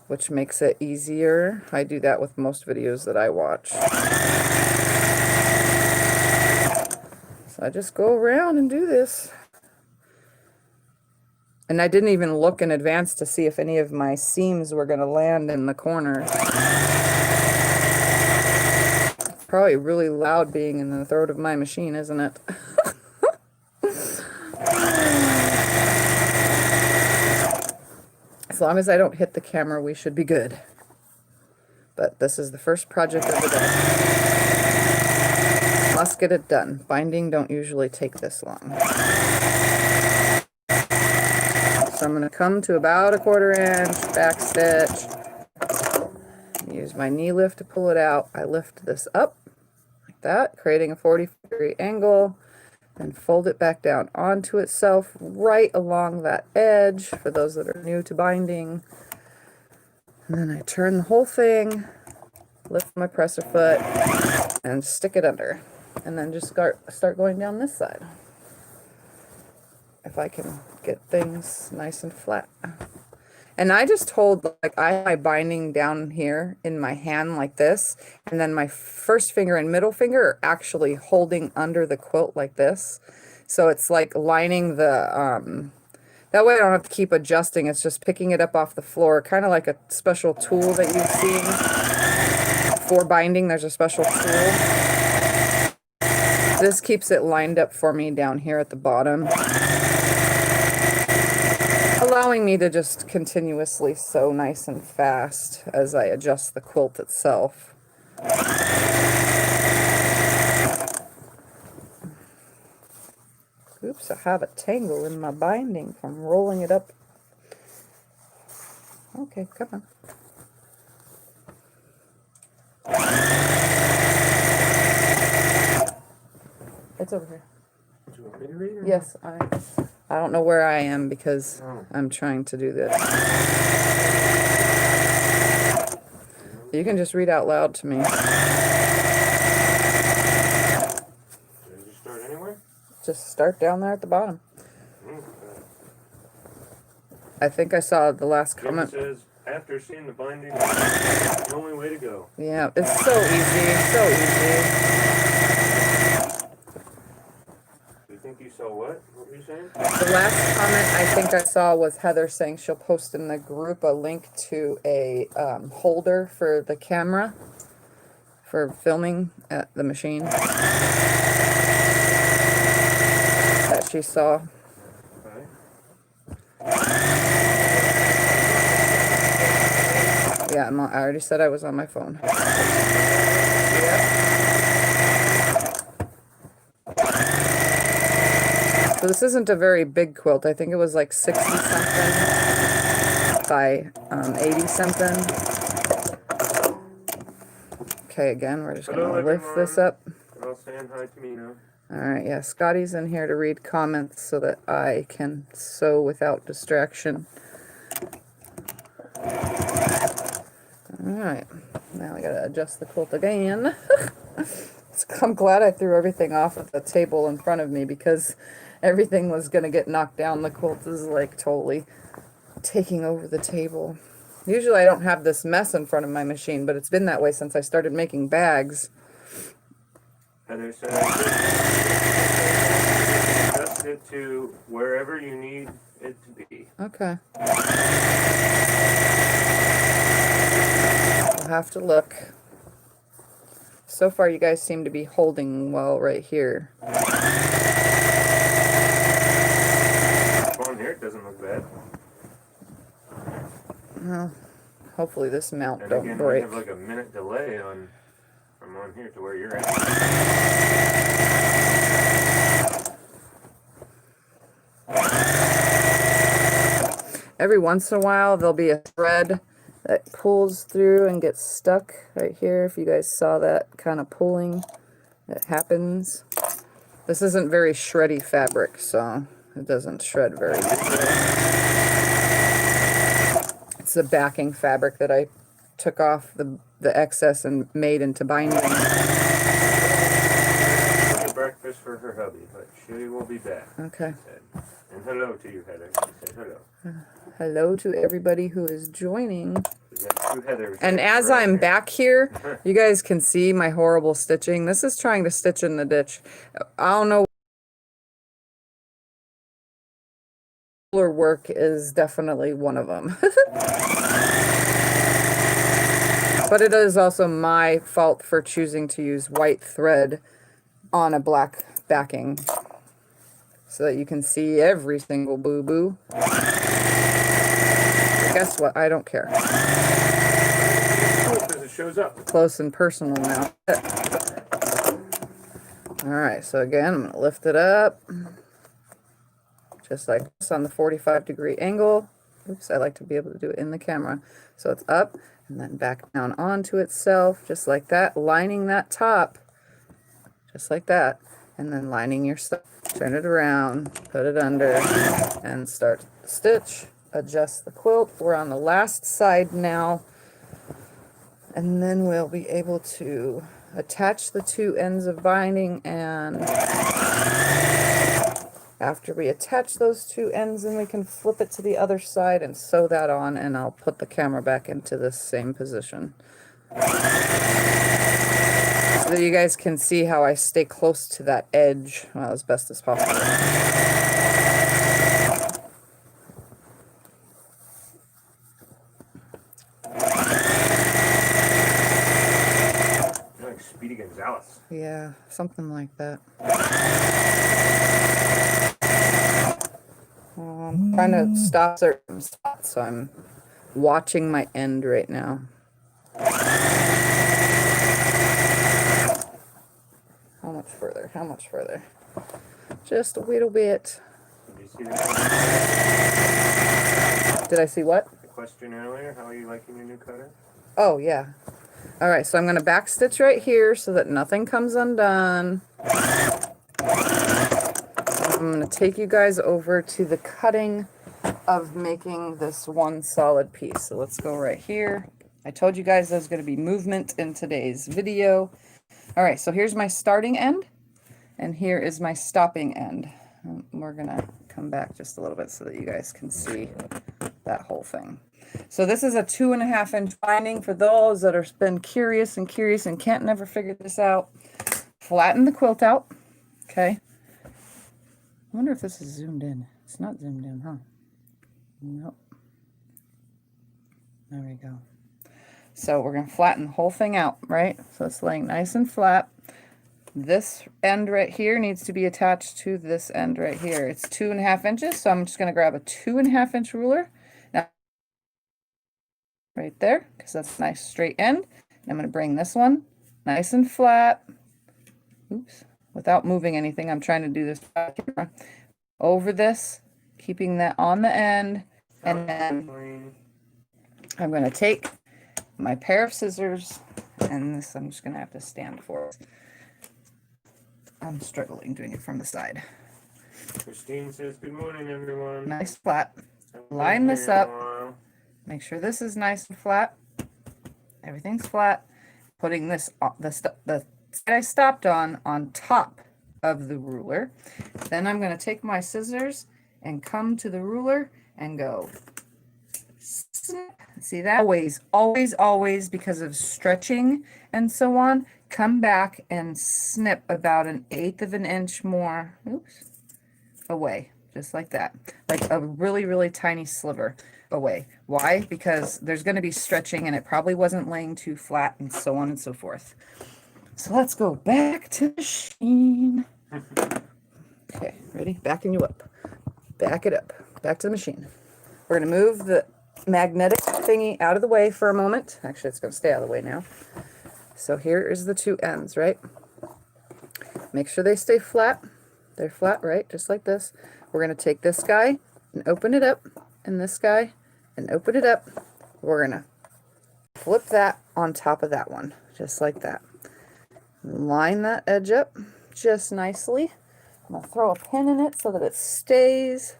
which makes it easier. I do that with most videos that I watch. So I just go around and do this. And I didn't even look in advance to see if any of my seams were going to land in the corners. Probably really loud being in the throat of my machine, isn't it? As long as I don't hit the camera, we should be good. But this is the first project of the day. Must get it done. Binding don't usually take this long. So I'm going to come to about a 1/4 inch, back stitch. Use my knee lift to pull it out. I lift this up like that, creating a 40-degree angle, and fold it back down onto itself right along that edge for those that are new to binding. And then I turn the whole thing, lift my presser foot, and stick it under. And then just start going down this side. If I can get things nice and flat. And I just hold, like, I have my binding down here in my hand like this, and then my first finger and middle finger are actually holding under the quilt like this. So it's like lining the That way I don't have to keep adjusting. It's just picking it up off the floor, kind of like a special tool that you've seen for binding. There's a special tool. This keeps it lined up for me down here at the bottom, allowing me to just continuously sew nice and fast as I adjust the quilt itself. Oops, I have a tangle in my binding from rolling it up. Okay, come on. It's over here. Do you want me to read it? Yes, I don't know where I am because I'm trying to do this. You can just read out loud to me. Did you start anywhere? Just start down there at the bottom. Okay. I think I saw the last Jim comment. says, after seeing the binding, it's the only way to go. Yeah, it's so easy, so easy. You think you saw what? What were you saying? The last comment I think I saw was Heather saying she'll post in the group a link to a holder for the camera for filming at the machine that she saw. Okay. Yeah, I already said I was on my phone. Yeah. So this isn't a very big quilt. I think it was like 60 something by 80 something. Okay, again, we're just Hello, gonna lift everyone. this up. They're all saying hi to me now. All right, yeah, Scotty's in here to read comments so that I can sew without distraction. All right, now I gotta adjust the quilt again. I'm glad I threw everything off of the table in front of me because everything was gonna get knocked down. The quilt is like totally taking over the table. Usually I don't have this mess in front of my machine, but it's been that way since I started making bags. Heather says, adjust it to wherever you need it to be. Okay. We'll have to look. So far, you guys seem to be holding well right here. On here, it doesn't look bad. Well, hopefully this mount And don't again, break. we have like a minute delay on from on here to where you're at. Every once in a while, there'll be a thread that pulls through and gets stuck right here. If you guys saw that kind of pulling, that happens. This isn't very shreddy fabric, so it doesn't shred very easily. It's the backing fabric that I took off the excess and made into binding. Breakfast for her hubby, but she will be back. Okay. And hello to you, Heather. She said hello. Hello to everybody who is joining. We got two Heathers. And as I'm back here, you guys can see my horrible stitching. This is trying to stitch in the ditch. I don't know. Work is definitely one of them. But it is also my fault for choosing to use white thread on a black backing so that you can see every single boo-boo. Guess what? I don't care. Because it shows up. Close and personal now. Alright, so again, I'm going to lift it up. Just like this on the 45-degree angle. Oops, I like to be able to do it in the camera. So it's up and then back down onto itself, just like that, lining that top, just like that, and then lining your stuff. Turn it around, put it under, and start the stitch. Adjust the quilt. We're on the last side now, and then we'll be able to attach the two ends of binding, and after we attach those two ends, then we can flip it to the other side and sew that on, and I'll put the camera back into the same position. So that you guys can see how I stay close to that edge, well, as best as possible. Yeah, something like that. I'm trying to stop certain spots, so I'm watching my end right now. How much further? How much further? Just a little bit. Did you see that? Did I see what? The question earlier, how are you liking your new cutter? Oh, yeah. All right, so I'm going to back stitch right here so that nothing comes undone. I'm going to take you guys over to the cutting of making this one solid piece. So let's go right here. I told you guys there's going to be movement in today's video. All right, so here's my starting end, and here is my stopping end. We're going to come back just a little bit so that you guys can see that whole thing. So this is a 2.5 inch binding for those that have been curious and can't never figure this out. Flatten the quilt out. Okay. I wonder if this is zoomed in. It's not zoomed in, huh? Nope. There we go. So we're going to flatten the whole thing out, right? So it's laying nice and flat. This end right here needs to be attached to this end right here. It's 2.5 inches, so I'm just going to grab a 2.5 inch ruler. Now, right there, because that's a nice straight end. And I'm going to bring this one nice and flat. Oops. Without moving anything, I'm trying to do this over this, keeping that on the end, and then I'm going to take my pair of scissors, and this I'm just going to have to stand for. I'm struggling doing it from the side. Christine says, good morning, everyone. Nice flat. Line this up. Make sure this is nice and flat. Everything's flat. Putting this, the side I stopped on top of the ruler. Then I'm going to take my scissors and come to the ruler and go snip. See that? Always, because of stretching and so on, come back and snip about 1/8 of an inch more, oops, away, just like that. Like a really tiny sliver away. Why? Because there's going to be stretching and it probably wasn't laying too flat and so on and so forth. So let's go back to the machine. Okay, ready? Backing you up. Back it up. Back to the machine. We're going to move the magnetic thingy out of the way for a moment. Actually, it's going to stay out of the way now. So here is the two ends, right? Make sure they stay flat. They're flat, right? Just like this. We're going to take this guy and open it up, and this guy and open it up. We're going to flip that on top of that one, just like that. Line that edge up just nicely. I'm going to throw a pin in it so that it stays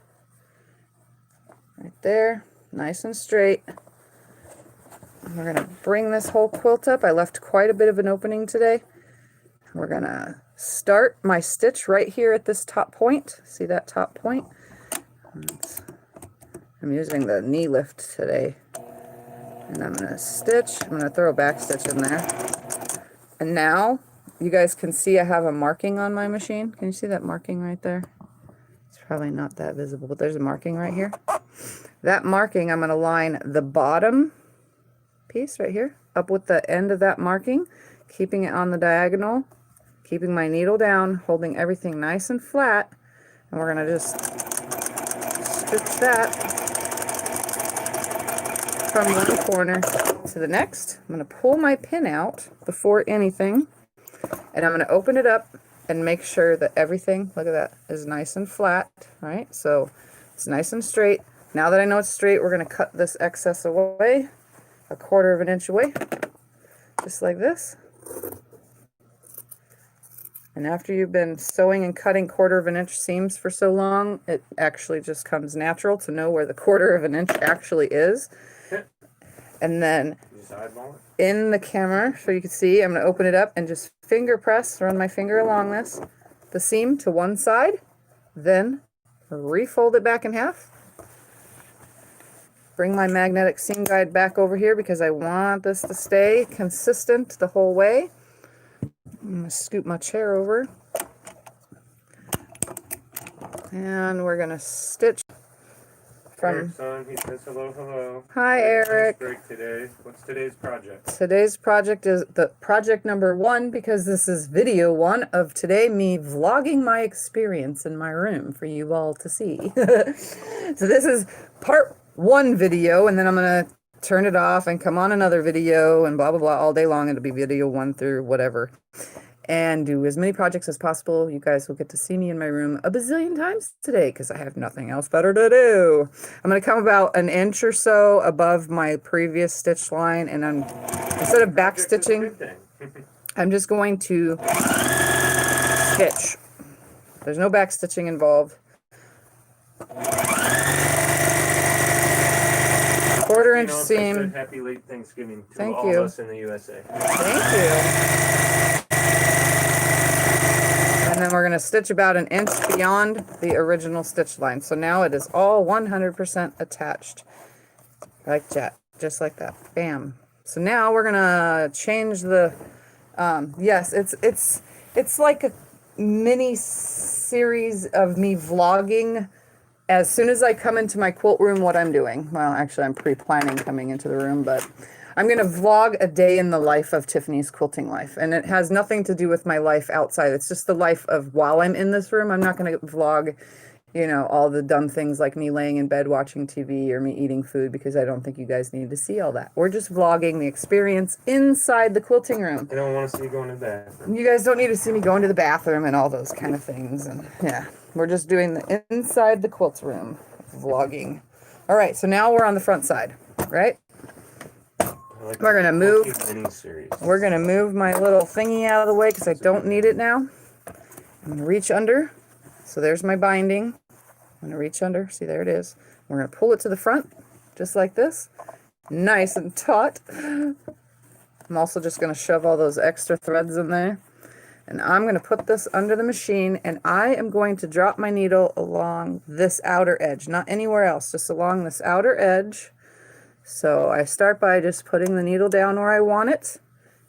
right there, nice and straight. And we're going to bring this whole quilt up. I left quite a bit of an opening today. We're going to start my stitch right here at this top point. See that top point? I'm using the knee lift today. And I'm going to stitch. I'm going to throw a back stitch in there. And now you guys can see I have a marking on my machine. Can you see that marking right there? It's probably not that visible, but there's a marking right here. That marking, I'm going to line the bottom piece right here up with the end of that marking, keeping it on the diagonal, keeping my needle down, holding everything nice and flat, and we're going to just stitch that from one corner to the next. I'm going to pull my pin out before anything, and I'm going to open it up and make sure that everything, look at that, is nice and flat, right? So it's nice and straight. Now that I know it's straight, we're going to cut this excess away, 1/4 inch away, just like this. And after you've been sewing and cutting 1/4 inch seams for so long, it actually just comes natural to know where the 1/4 inch actually is. And then in the camera, so you can see, I'm going to open it up and just finger press, run my finger along the seam to one side, then refold it back in half. Bring my magnetic seam guide back over here because I want this to stay consistent the whole way. I'm going to scoot my chair over. And we're going to stitch from... Eric's on. He says hello, hello. Hi, Eric. Break today. What's today's project? Today's project is the project number 1, because this is video 1 of today, me vlogging my experience in my room for you all to see. So this is part 1 video, and then I'm going to turn it off and come on another video and blah, blah, blah all day long. It'll be video 1 through whatever. And do as many projects as possible. You guys will get to see me in my room a bazillion times today because I have nothing else better to do. I'm going to come about an inch or so above my previous stitch line, and I'm, instead of back stitching, I'm just going to stitch. There's no back stitching involved. 1/4 inch seam. Happy late Thanksgiving to Thank all you. of us in the USA. Thank you. And then we're going to stitch about an inch beyond the original stitch line. So now it is all 100% attached. Like that. Just like that. Bam. So now we're going to change the... yes, it's like a mini series of me vlogging as soon as I come into my quilt room what I'm doing. Well, actually, I'm pre-planning coming into the room, but I'm going to vlog a day in the life of Tiffany's quilting life. And it has nothing to do with my life outside. It's just the life of while I'm in this room. I'm not going to vlog, you know, all the dumb things like me laying in bed watching TV or me eating food, because I don't think you guys need to see all that. We're just vlogging the experience inside the quilting room. I don't want to see you going to the bathroom. You guys don't need to see me going to the bathroom and all those kind of things. And yeah, we're just doing the inside the quilt room vlogging. All right, so now we're on the front side, right? Like we're gonna move. We're gonna move my little thingy out of the way because I don't need it now. I'm gonna reach under. So there's my binding. I'm gonna reach under. See, there it is. We're gonna pull it to the front, just like this, nice and taut. I'm also just gonna shove all those extra threads in there, and I'm gonna put this under the machine, and I am going to drop my needle along this outer edge, not anywhere else, just along this outer edge. So I start by just putting the needle down where I want it,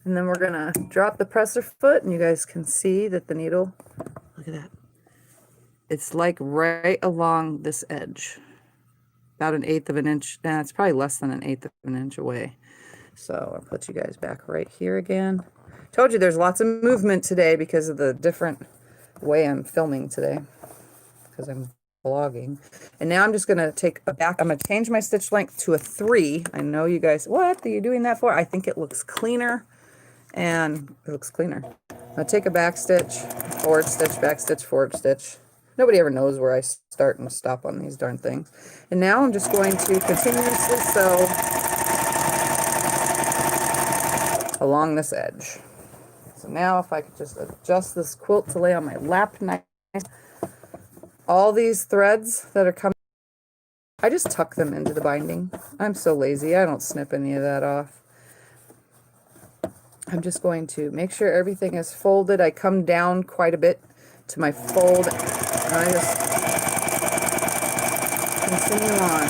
and then we're gonna drop the presser foot, and you guys can see that the needle, look at that, it's like right along this edge, about 1/8 of an inch. Nah, it's probably less than 1/8 of an inch away. So I'll put you guys back right here again. Told you there's lots of movement today because of the different way I'm filming today, because I'm vlogging. And now I'm just going to take a back, I'm going to change my stitch length to a 3. I know you guys, what are you doing that for? I think it looks cleaner, and it looks cleaner. I'm going to take a back stitch, forward stitch, back stitch, forward stitch. Nobody ever knows where I start and stop on these darn things. And now I'm just going to continuously sew along this edge. So now if I could just adjust this quilt to lay on my lap nice. All these threads that are coming, I just tuck them into the binding. I'm so lazy, I don't snip any of that off. I'm just going to make sure everything is folded. I come down quite a bit to my fold, and I just continue on.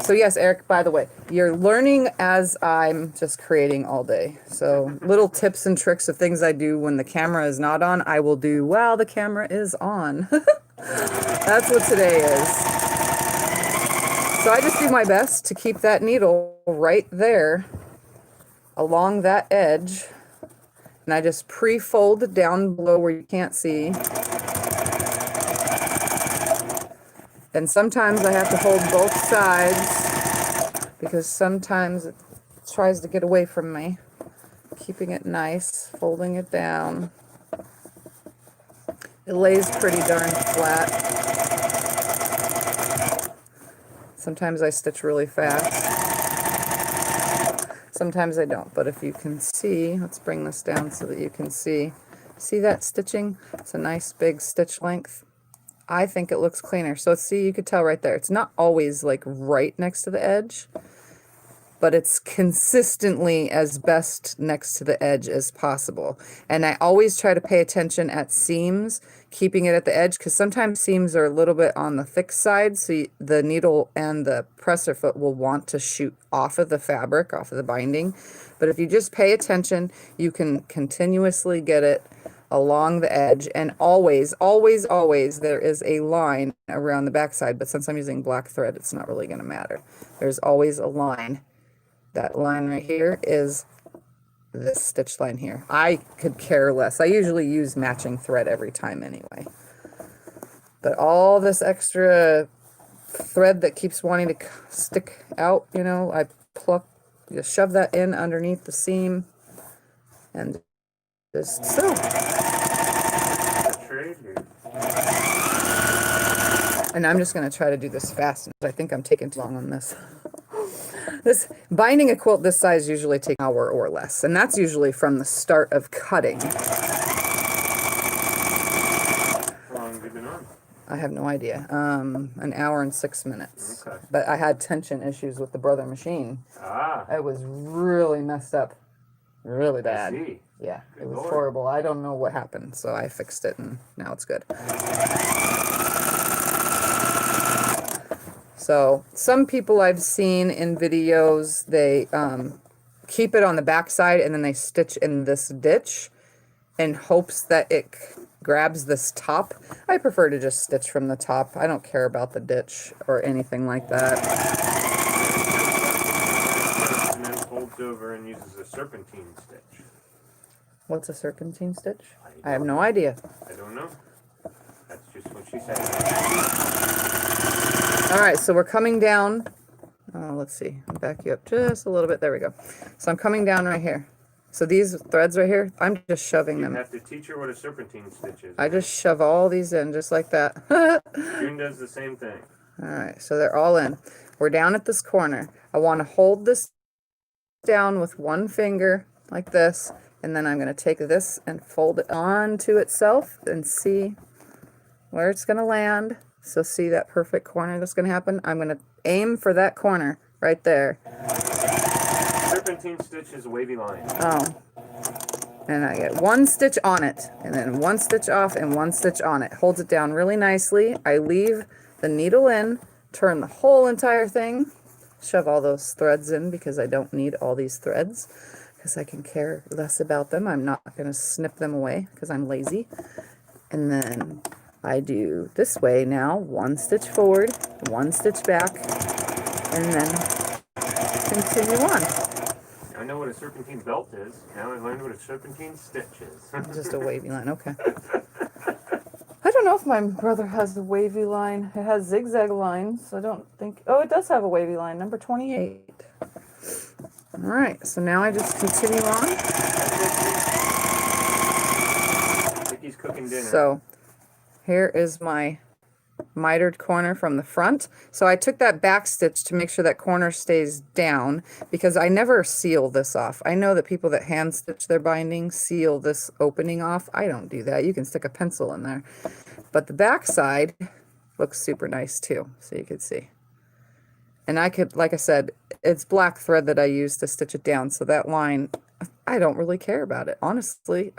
So yes, Eric, by the way, you're learning as I'm just creating all day. So little tips and tricks of things I do when the camera is not on, I will do while the camera is on. That's what today is. So I just do my best to keep that needle right there along that edge, and I just pre-fold down below where you can't see. And sometimes I have to hold both sides because sometimes it tries to get away from me. Keeping it nice, folding it down. It lays pretty darn flat. Sometimes I stitch really fast. Sometimes I don't, but if you can see, let's bring this down so that you can see. See that stitching? It's a nice big stitch length. I think it looks cleaner. So see, you could tell right there. It's not always like right next to the edge, but it's consistently as best next to the edge as possible. And I always try to pay attention at seams, keeping it at the edge, because sometimes seams are a little bit on the thick side, so the needle and the presser foot will want to shoot off of the fabric, off of the binding. But if you just pay attention, you can continuously get it along the edge, and always, always, always there is a line around the backside, but since I'm using black thread, it's not really going to matter. There's always a line. That line right here is this stitch line here. I could care less. I usually use matching thread every time anyway. But all this extra thread that keeps wanting to stick out, you know, I just shove that in underneath the seam and just sew. And I'm just going to try to do this fast. I think I'm taking too long on this. This binding a quilt this size usually takes an hour or less, and that's usually from the start of cutting. How long have you been on? I have no idea. An hour and 6 minutes. Okay. But I had tension issues with the Brother machine. Ah. It was really messed up. Really bad. I see. Yeah, Good it was Lord. horrible. I don't know what happened, so I fixed it and now it's good. So some people I've seen in videos, they keep it on the back side and then they stitch in this ditch in hopes that it grabs this top. I prefer to just stitch from the top. I don't care about the ditch or anything like that. And then folds over and uses a serpentine stitch. What's a serpentine stitch? I I have no idea. I don't know. That's just what she said. All right, so we're coming down. Let's see. I'll back you up just a little bit. There we go. So I'm coming down right here. So these threads right here, I'm just shoving them. You have to teach her what a serpentine stitch is. I just shove all these in just like that. June does the same thing. All right, so they're all in. We're down at this corner. I want to hold this down with one finger like this, and then I'm going to take this and fold it onto itself and see where it's going to land. So see that perfect corner that's going to happen? I'm going to aim for that corner right there. Serpentine stitch is a wavy line. Oh. And I get one stitch on it, and then one stitch off and one stitch on it. Holds it down really nicely. I leave the needle in, turn the whole entire thing, shove all those threads in because I don't need all these threads because I can care less about them. I'm not going to snip them away because I'm lazy. And then I do this way now, one stitch forward, one stitch back, and then continue on. I know what a serpentine belt is. Now I learned what a serpentine stitch is. Just a wavy line, okay. I don't know if my brother has a wavy line. It has zigzag lines. I don't think, oh, it does have a wavy line, number 28. All right, so now I just continue on. Vicky's cooking dinner. So here is my mitered corner from the front. So I took that back stitch to make sure that corner stays down because I never seal this off. I know that people that hand stitch their binding seal this opening off. I don't do that. You can stick a pencil in there. But the back side looks super nice too, so you can see. And I could, like I said, it's black thread that I use to stitch it down. So that line, I don't really care about it. Honestly,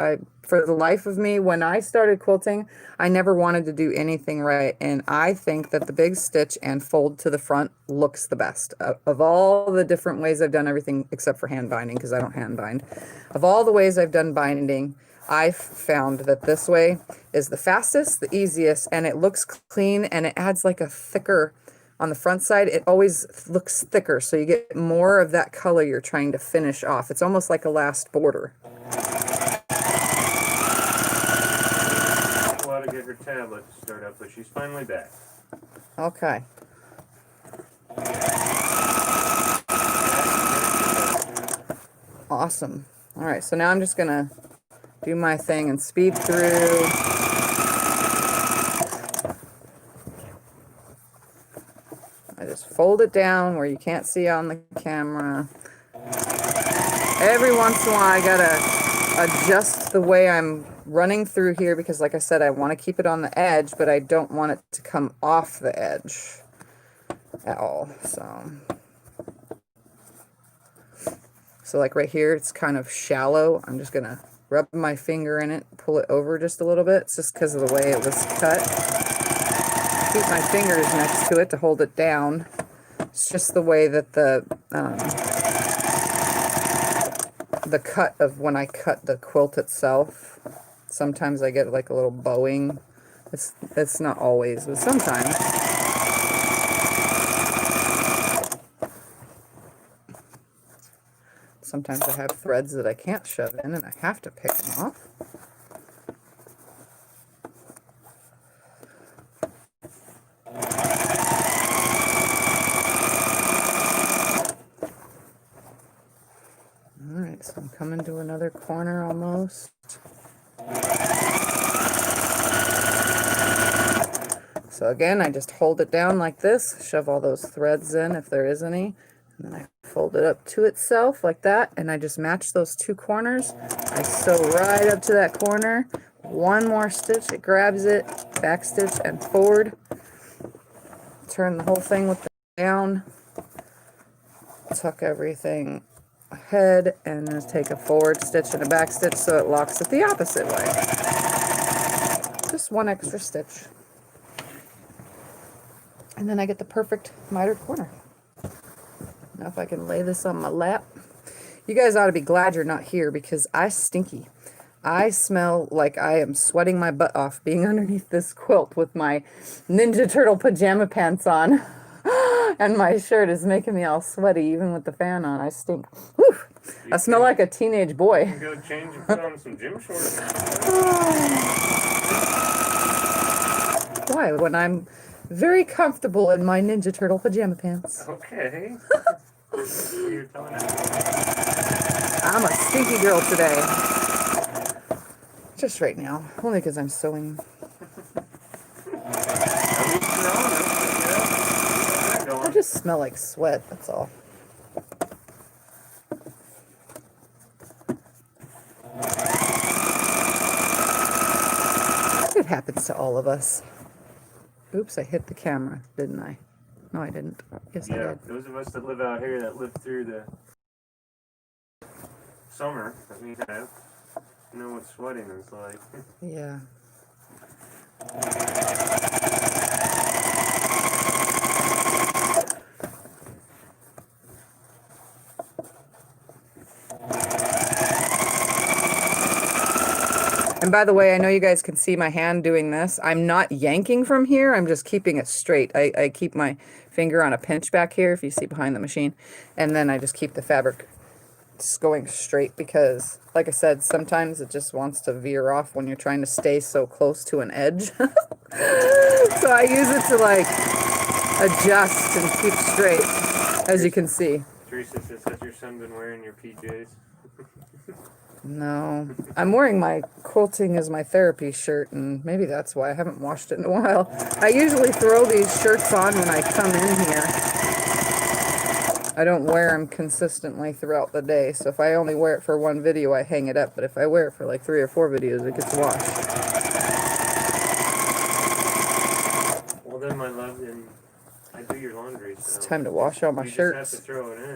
for the life of me, when I started quilting, I never wanted to do anything right. And I think that the big stitch and fold to the front looks the best. Of all the different ways I've done everything, except for hand binding, because I don't hand bind. Of all the ways I've done binding, I've found that this way is the fastest, the easiest, and it looks clean, and it adds like a thicker, on the front side, it always looks thicker, so you get more of that color you're trying to finish off. It's almost like a last border. A while to get her tablet to start up, but she's finally back. Okay. Awesome. All right, so now I'm just going to do my thing and speed through. I just fold it down where you can't see on the camera. Every once in a while I gotta adjust the way I'm running through here because like I said, I want to keep it on the edge, but I don't want it to come off the edge at all. So like right here, it's kind of shallow. I'm just gonna rub my finger in it, pull it over just a little bit. It's just because of the way it was cut. Keep my fingers next to it to hold it down. It's just the way that the cut of when I cut the quilt itself. Sometimes I get like a little bowing. It's not always, but sometimes. Sometimes I have threads that I can't shove in and I have to pick them off. Alright, so I'm coming to another corner almost. So again, I just hold it down like this, shove all those threads in if there is any, and then I fold it up to itself like that, and I just match those two corners. I sew right up to that corner. One more stitch, it grabs it, back stitch and forward. Turn the whole thing with the down. Tuck everything ahead and just take a forward stitch and a back stitch so it locks it the opposite way. Just one extra stitch. And then I get the perfect mitered corner. Now if I can lay this on my lap. You guys ought to be glad you're not here because I stinky. I smell like I am sweating my butt off being underneath this quilt with my Ninja Turtle pajama pants on. And my shirt is making me all sweaty even with the fan on. I stink. Whew. I smell like a teenage boy. You can go change and put on some gym shorts. Why? When I'm very comfortable in my Ninja Turtle pajama pants. Okay. You're telling us. I'm a stinky girl today. Just right now. Only because I'm sewing. I just smell like sweat, that's all. It happens to all of us. Oops, I hit the camera, didn't I? No, I didn't. Yes, I did. Those of us that live out here that live through the summer that we have know what sweating is like. Yeah. And by the way, I know you guys can see my hand doing this. I'm not yanking from here. I'm just keeping it straight. I keep my finger on a pinch back here, if you see behind the machine. And then I just keep the fabric just going straight because, like I said, sometimes it just wants to veer off when you're trying to stay so close to an edge. So I use it to, like, adjust and keep straight, as you can see. Teresa says, has your son been wearing your PJs? No, I'm wearing my quilting as my therapy shirt, and maybe that's why I haven't washed it in a while. I usually throw these shirts on when I come in here. I don't wear them consistently throughout the day, so if I only wear it for one video, I hang it up, but if I wear it for like 3 or 4 videos, it gets washed. Well then, my love, then I do your laundry, so It's time to wash all my shirts. You just have to throw it in.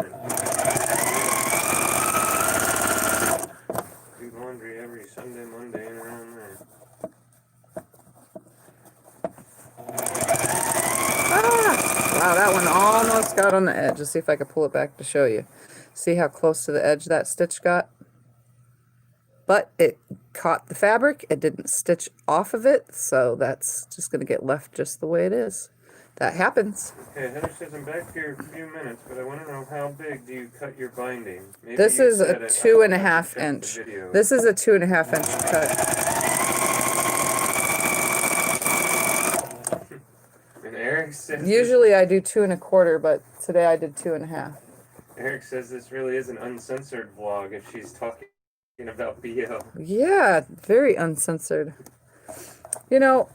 Do laundry every Sunday, Monday, and around there. Wow, that one almost got on the edge. Let's see if I can pull it back to show you. See how close to the edge that stitch got? But it caught the fabric. It didn't stitch off of it, so that's just going to get left just the way it is. That happens. Okay, Heather says I'm back here a few minutes, but I want to know how big do you cut your binding? Maybe This you is a said it. 2.5 inch. This is a 2.5 inch cut. And Eric says Usually I do 2 1/4, but today I did 2.5. Eric says this really is an uncensored vlog if she's talking about BO. Yeah, very uncensored. You know,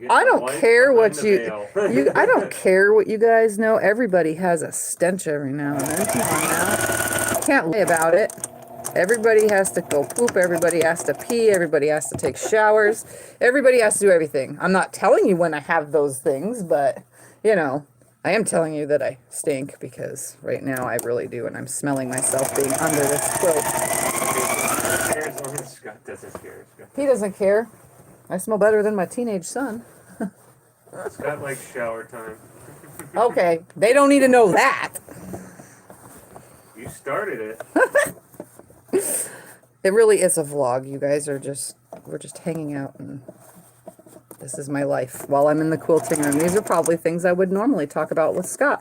I don't care what I don't care what you guys know. Everybody has a stench every now and then. Come on now. You can't lie about it. Everybody has to go poop. Everybody has to pee. Everybody has to take showers. Everybody has to do everything. I'm not telling you when I have those things, but, you know, I am telling you that I stink because right now I really do, and I'm smelling myself being under this quilt. Scott doesn't care. He doesn't care. I smell better than my teenage son. Scott likes shower time. Okay, they don't need to know that. You started it. It really is a vlog. You guys are just we're just hanging out, and this is my life while I'm in the quilting room. These are probably things I would normally talk about with Scott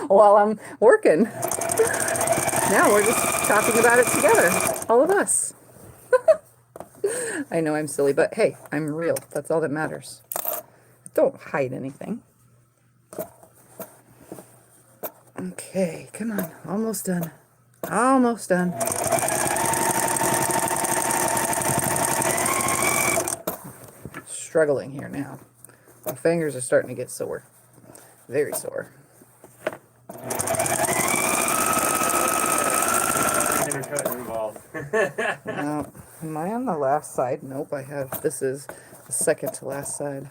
while I'm working. Now we're just talking about it together, all of us. I know I'm silly, but hey, I'm real. That's all that matters. Don't hide anything. Okay, come on. Almost done. Almost done. Struggling here now. My fingers are starting to get sore. Very sore. Now, am I on the last side? Nope, I have. This is the second to last side.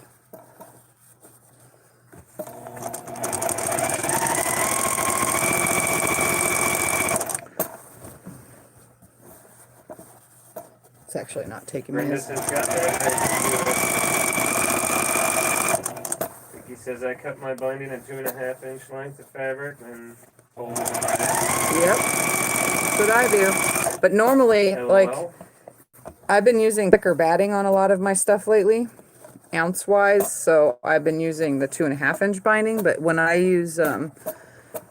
It's actually not taking me. He says I cut my binding at 2.5 inch length of fabric and fold it. Yep, that's what I do. But normally, like, I've been using thicker batting on a lot of my stuff lately, ounce-wise, so I've been using the 2.5 inch binding, but when I use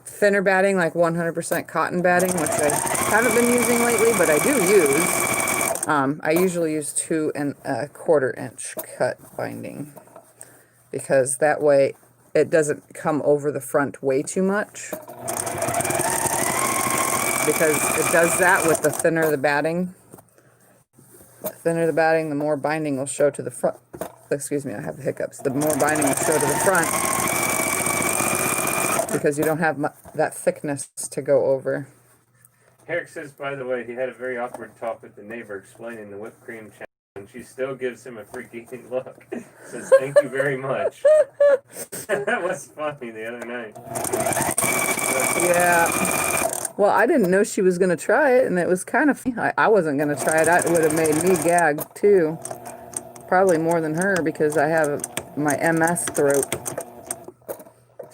thinner batting, like 100% cotton batting, which I haven't been using lately, but I do use, I usually use 2.25 inch cut binding, because that way it doesn't come over the front way too much, because it does that with the thinner the batting. The thinner the batting, the more binding will show to the front. Excuse me, I have the hiccups. The more binding will show to the front, because you don't have that thickness to go over. Eric says, by the way, he had a very awkward talk with the neighbor explaining the whipped cream challenge, and she still gives him a freaky look. Says, thank you very much. That was funny the other night. Yeah. Well, I didn't know she was going to try it, and it was kind of funny. I wasn't going to try it. It would have made me gag, too. Probably more than her, because I have my MS throat.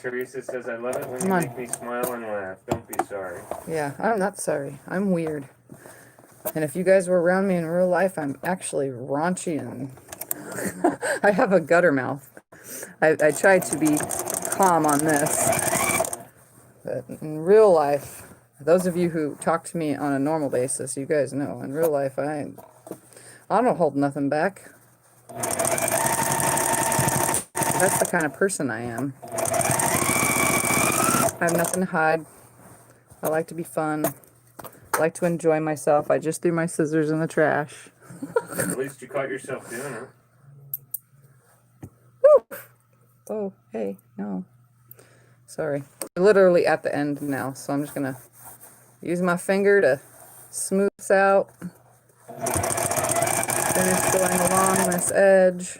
Teresa says, I love it when you make me smile and laugh. Don't be sorry. Yeah, I'm not sorry. I'm weird. And if you guys were around me in real life, I'm actually raunchy and I have a gutter mouth. I try to be calm on this. But in real life, those of you who talk to me on a normal basis, you guys know, in real life, I don't hold nothing back. That's the kind of person I am. I have nothing to hide. I like to be fun. I like to enjoy myself. I just threw my scissors in the trash. At least you caught yourself doing it. Woo! Oh, hey, no. Sorry. We're literally at the end now, so I'm just going to use my finger to smooth this out. Finish going along this edge.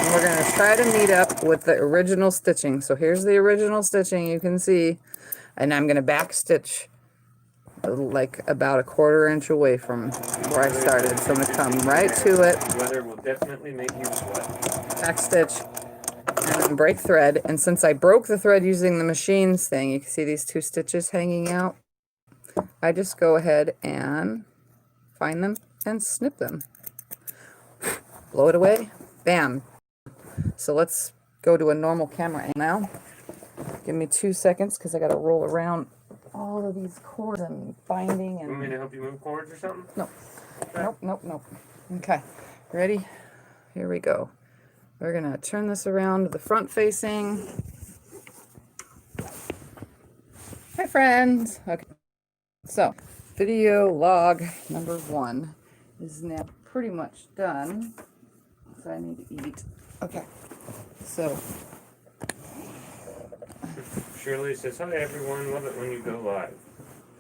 And we're going to try to meet up with the original stitching. So here's the original stitching, you can see. And I'm going to back stitch like about 1/4 inch away from where I started. So I'm going to come right to it. Weather will definitely make you sweat. Back stitch. And then break thread. And since I broke the thread using the machines thing, you can see these 2 stitches hanging out. I just go ahead and find them and snip them. Blow it away. Bam. So let's go to a normal camera angle now. Give me 2 seconds because I got to roll around all of these cords and binding. And You want me to help you move cords or something? No. Okay. Nope. Okay. Ready? Here we go. We're going to turn this around to the front facing. Hi, friends. Okay. So, video log number 1 is now pretty much done. So I need to eat. Okay. So, Shirley says, hi everyone, love it when you go live.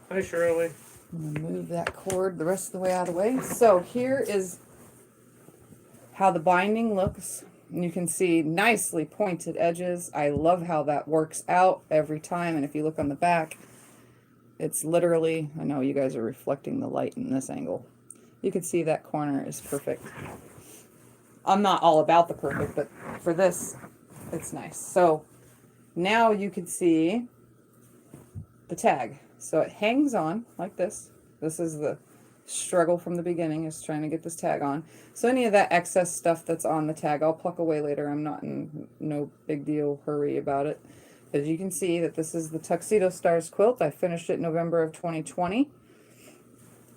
Hi Shirley. I'm going to move that cord the rest of the way out of the way. So here is how the binding looks. And you can see nicely pointed edges. I love how that works out every time. And if you look on the back, it's literally, I know you guys are reflecting the light in this angle. You can see that corner is perfect. I'm not all about the perfect, but for this, it's nice. So now you can see the tag. So it hangs on like this. This is the struggle from the beginning is trying to get this tag on. So any of that excess stuff that's on the tag, I'll pluck away later. I'm not in no big deal hurry about it. As you can see that this is the Tuxedo Stars quilt. I finished it November of 2020.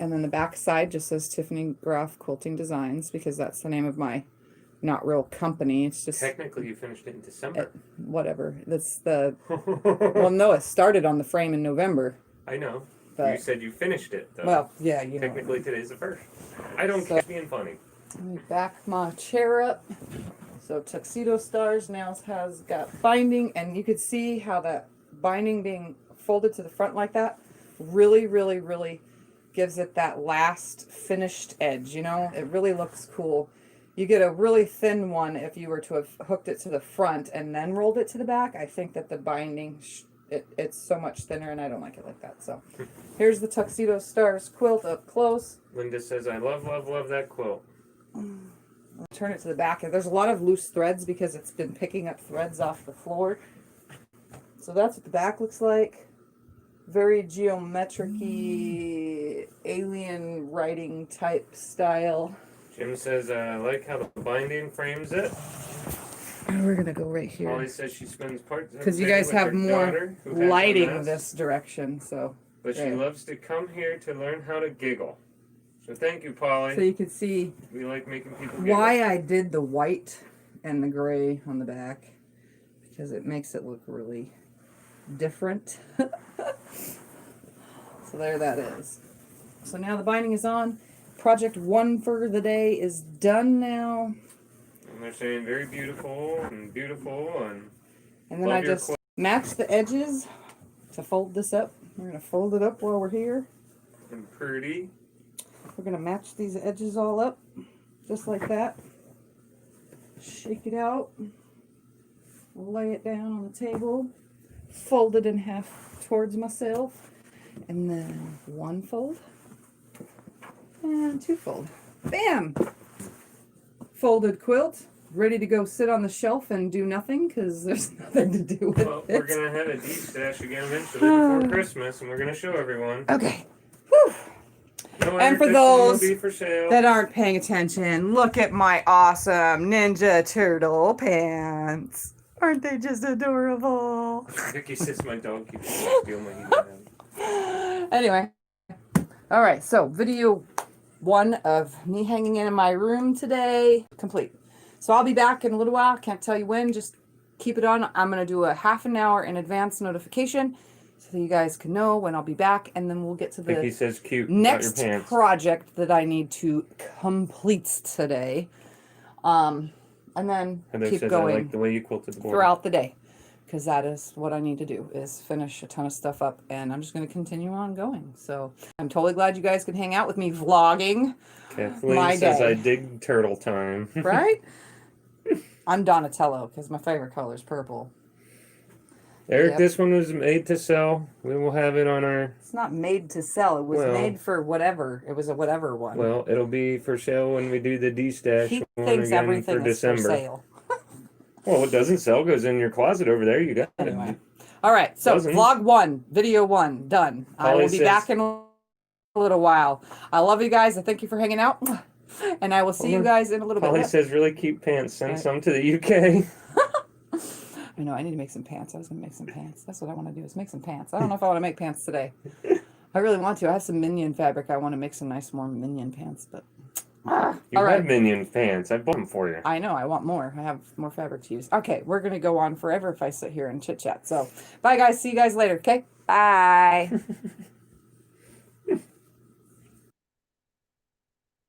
And then the back side just says Tiffany Groff Quilting Designs, because that's the name of my not real company. It's just Technically, you finished it in December. Whatever. That's the well, no, it started on the frame in November. I know. But, you said you finished it, though. Well, yeah, you Technically, know. today's the first. I don't care being funny. Let me back my chair up. So Tuxedo Stars now has got binding, and you could see how that binding being folded to the front like that really, really, really gives it that last finished edge, you know? It really looks cool. You get a really thin one if you were to have hooked it to the front and then rolled it to the back. I think that the binding, it's so much thinner, and I don't like it like that. So here's the Tuxedo Stars quilt up close. Linda says, I love, love, love that quilt. I'll turn it to the back. There's a lot of loose threads because it's been picking up threads off the floor. So that's what the back looks like. Very geometric-y, alien writing type style. Jim says, I like how the binding frames it. And we're going to go right here. Molly says she spends parts of because you the day guys with have her more daughter, who has lighting MS, this direction. So, but she there. loves to come here to learn how to giggle. So thank you, Polly. So you can see We like making people giggle. why I did the white and the gray on the back, because it makes it look really different. So there that is. So now the binding is on. Project 1 for the day is done now. And they're saying very beautiful and beautiful and And then I just match the edges to fold this up. We're going to fold it up while we're here. and pretty. We're going to match these edges all up, just like that. Shake it out. Lay it down on the table. Fold it in half towards myself. And then one fold. And two fold. Bam! Folded quilt. Ready to go sit on the shelf and do nothing because there's nothing to do with Well, it. we're going to have a D-stash again eventually before Christmas, and we're going to show everyone. Okay. Whew. No, And for this one will those be for sale. that aren't paying attention, look at my awesome Ninja Turtle pants. Aren't they just adorable? Vicky says my dog keeps stealing my email. Anyway. All right. So video 1 of me hanging in my room today complete. So I'll be back in a little while. Can't tell you when. Just keep it on. I'm going to do a half an hour in advance notification so you guys can know when I'll be back. And then we'll get to the Vicky says cute. next Your pants. project that I need to complete today. And then Heather keep says, going I like the way you quilted the board. throughout the day. Because that is what I need to do, is finish a ton of stuff up. And I'm just going to continue on going. So I'm totally glad you guys could hang out with me vlogging. Kathleen my says, day. I dig turtle time. Right? I'm Donatello because my favorite color is purple. Eric, Yep. this one was made to sell. We will have it on our... It's not made to sell. It was Well- made for whatever. It was a whatever one. Well, it'll be for sale when we do the D-stash he one thinks again everything for is for December. sale. Well, it doesn't sell. Goes in your closet over there. You got it. Anyway. All right. So Doesn't. vlog 1, video 1, done. I Holly will be says- back in a little while. I love you guys. I thank you for hanging out. And I will see you guys in a little Holly bit. says, really cute pants. Send Right. some to the UK. I know. I need to make some pants. I was going to make some pants. That's what I want to do, is make some pants. I don't know if I want to make pants today. I really want to. I have some minion fabric. I want to make some nice more minion pants, but... You all have right. Minion pants. I bought them for you. I know. I want more. I have more fabric to use. Okay. We're going to go on forever if I sit here and chit-chat. So, bye, guys. See you guys later. Okay? Bye.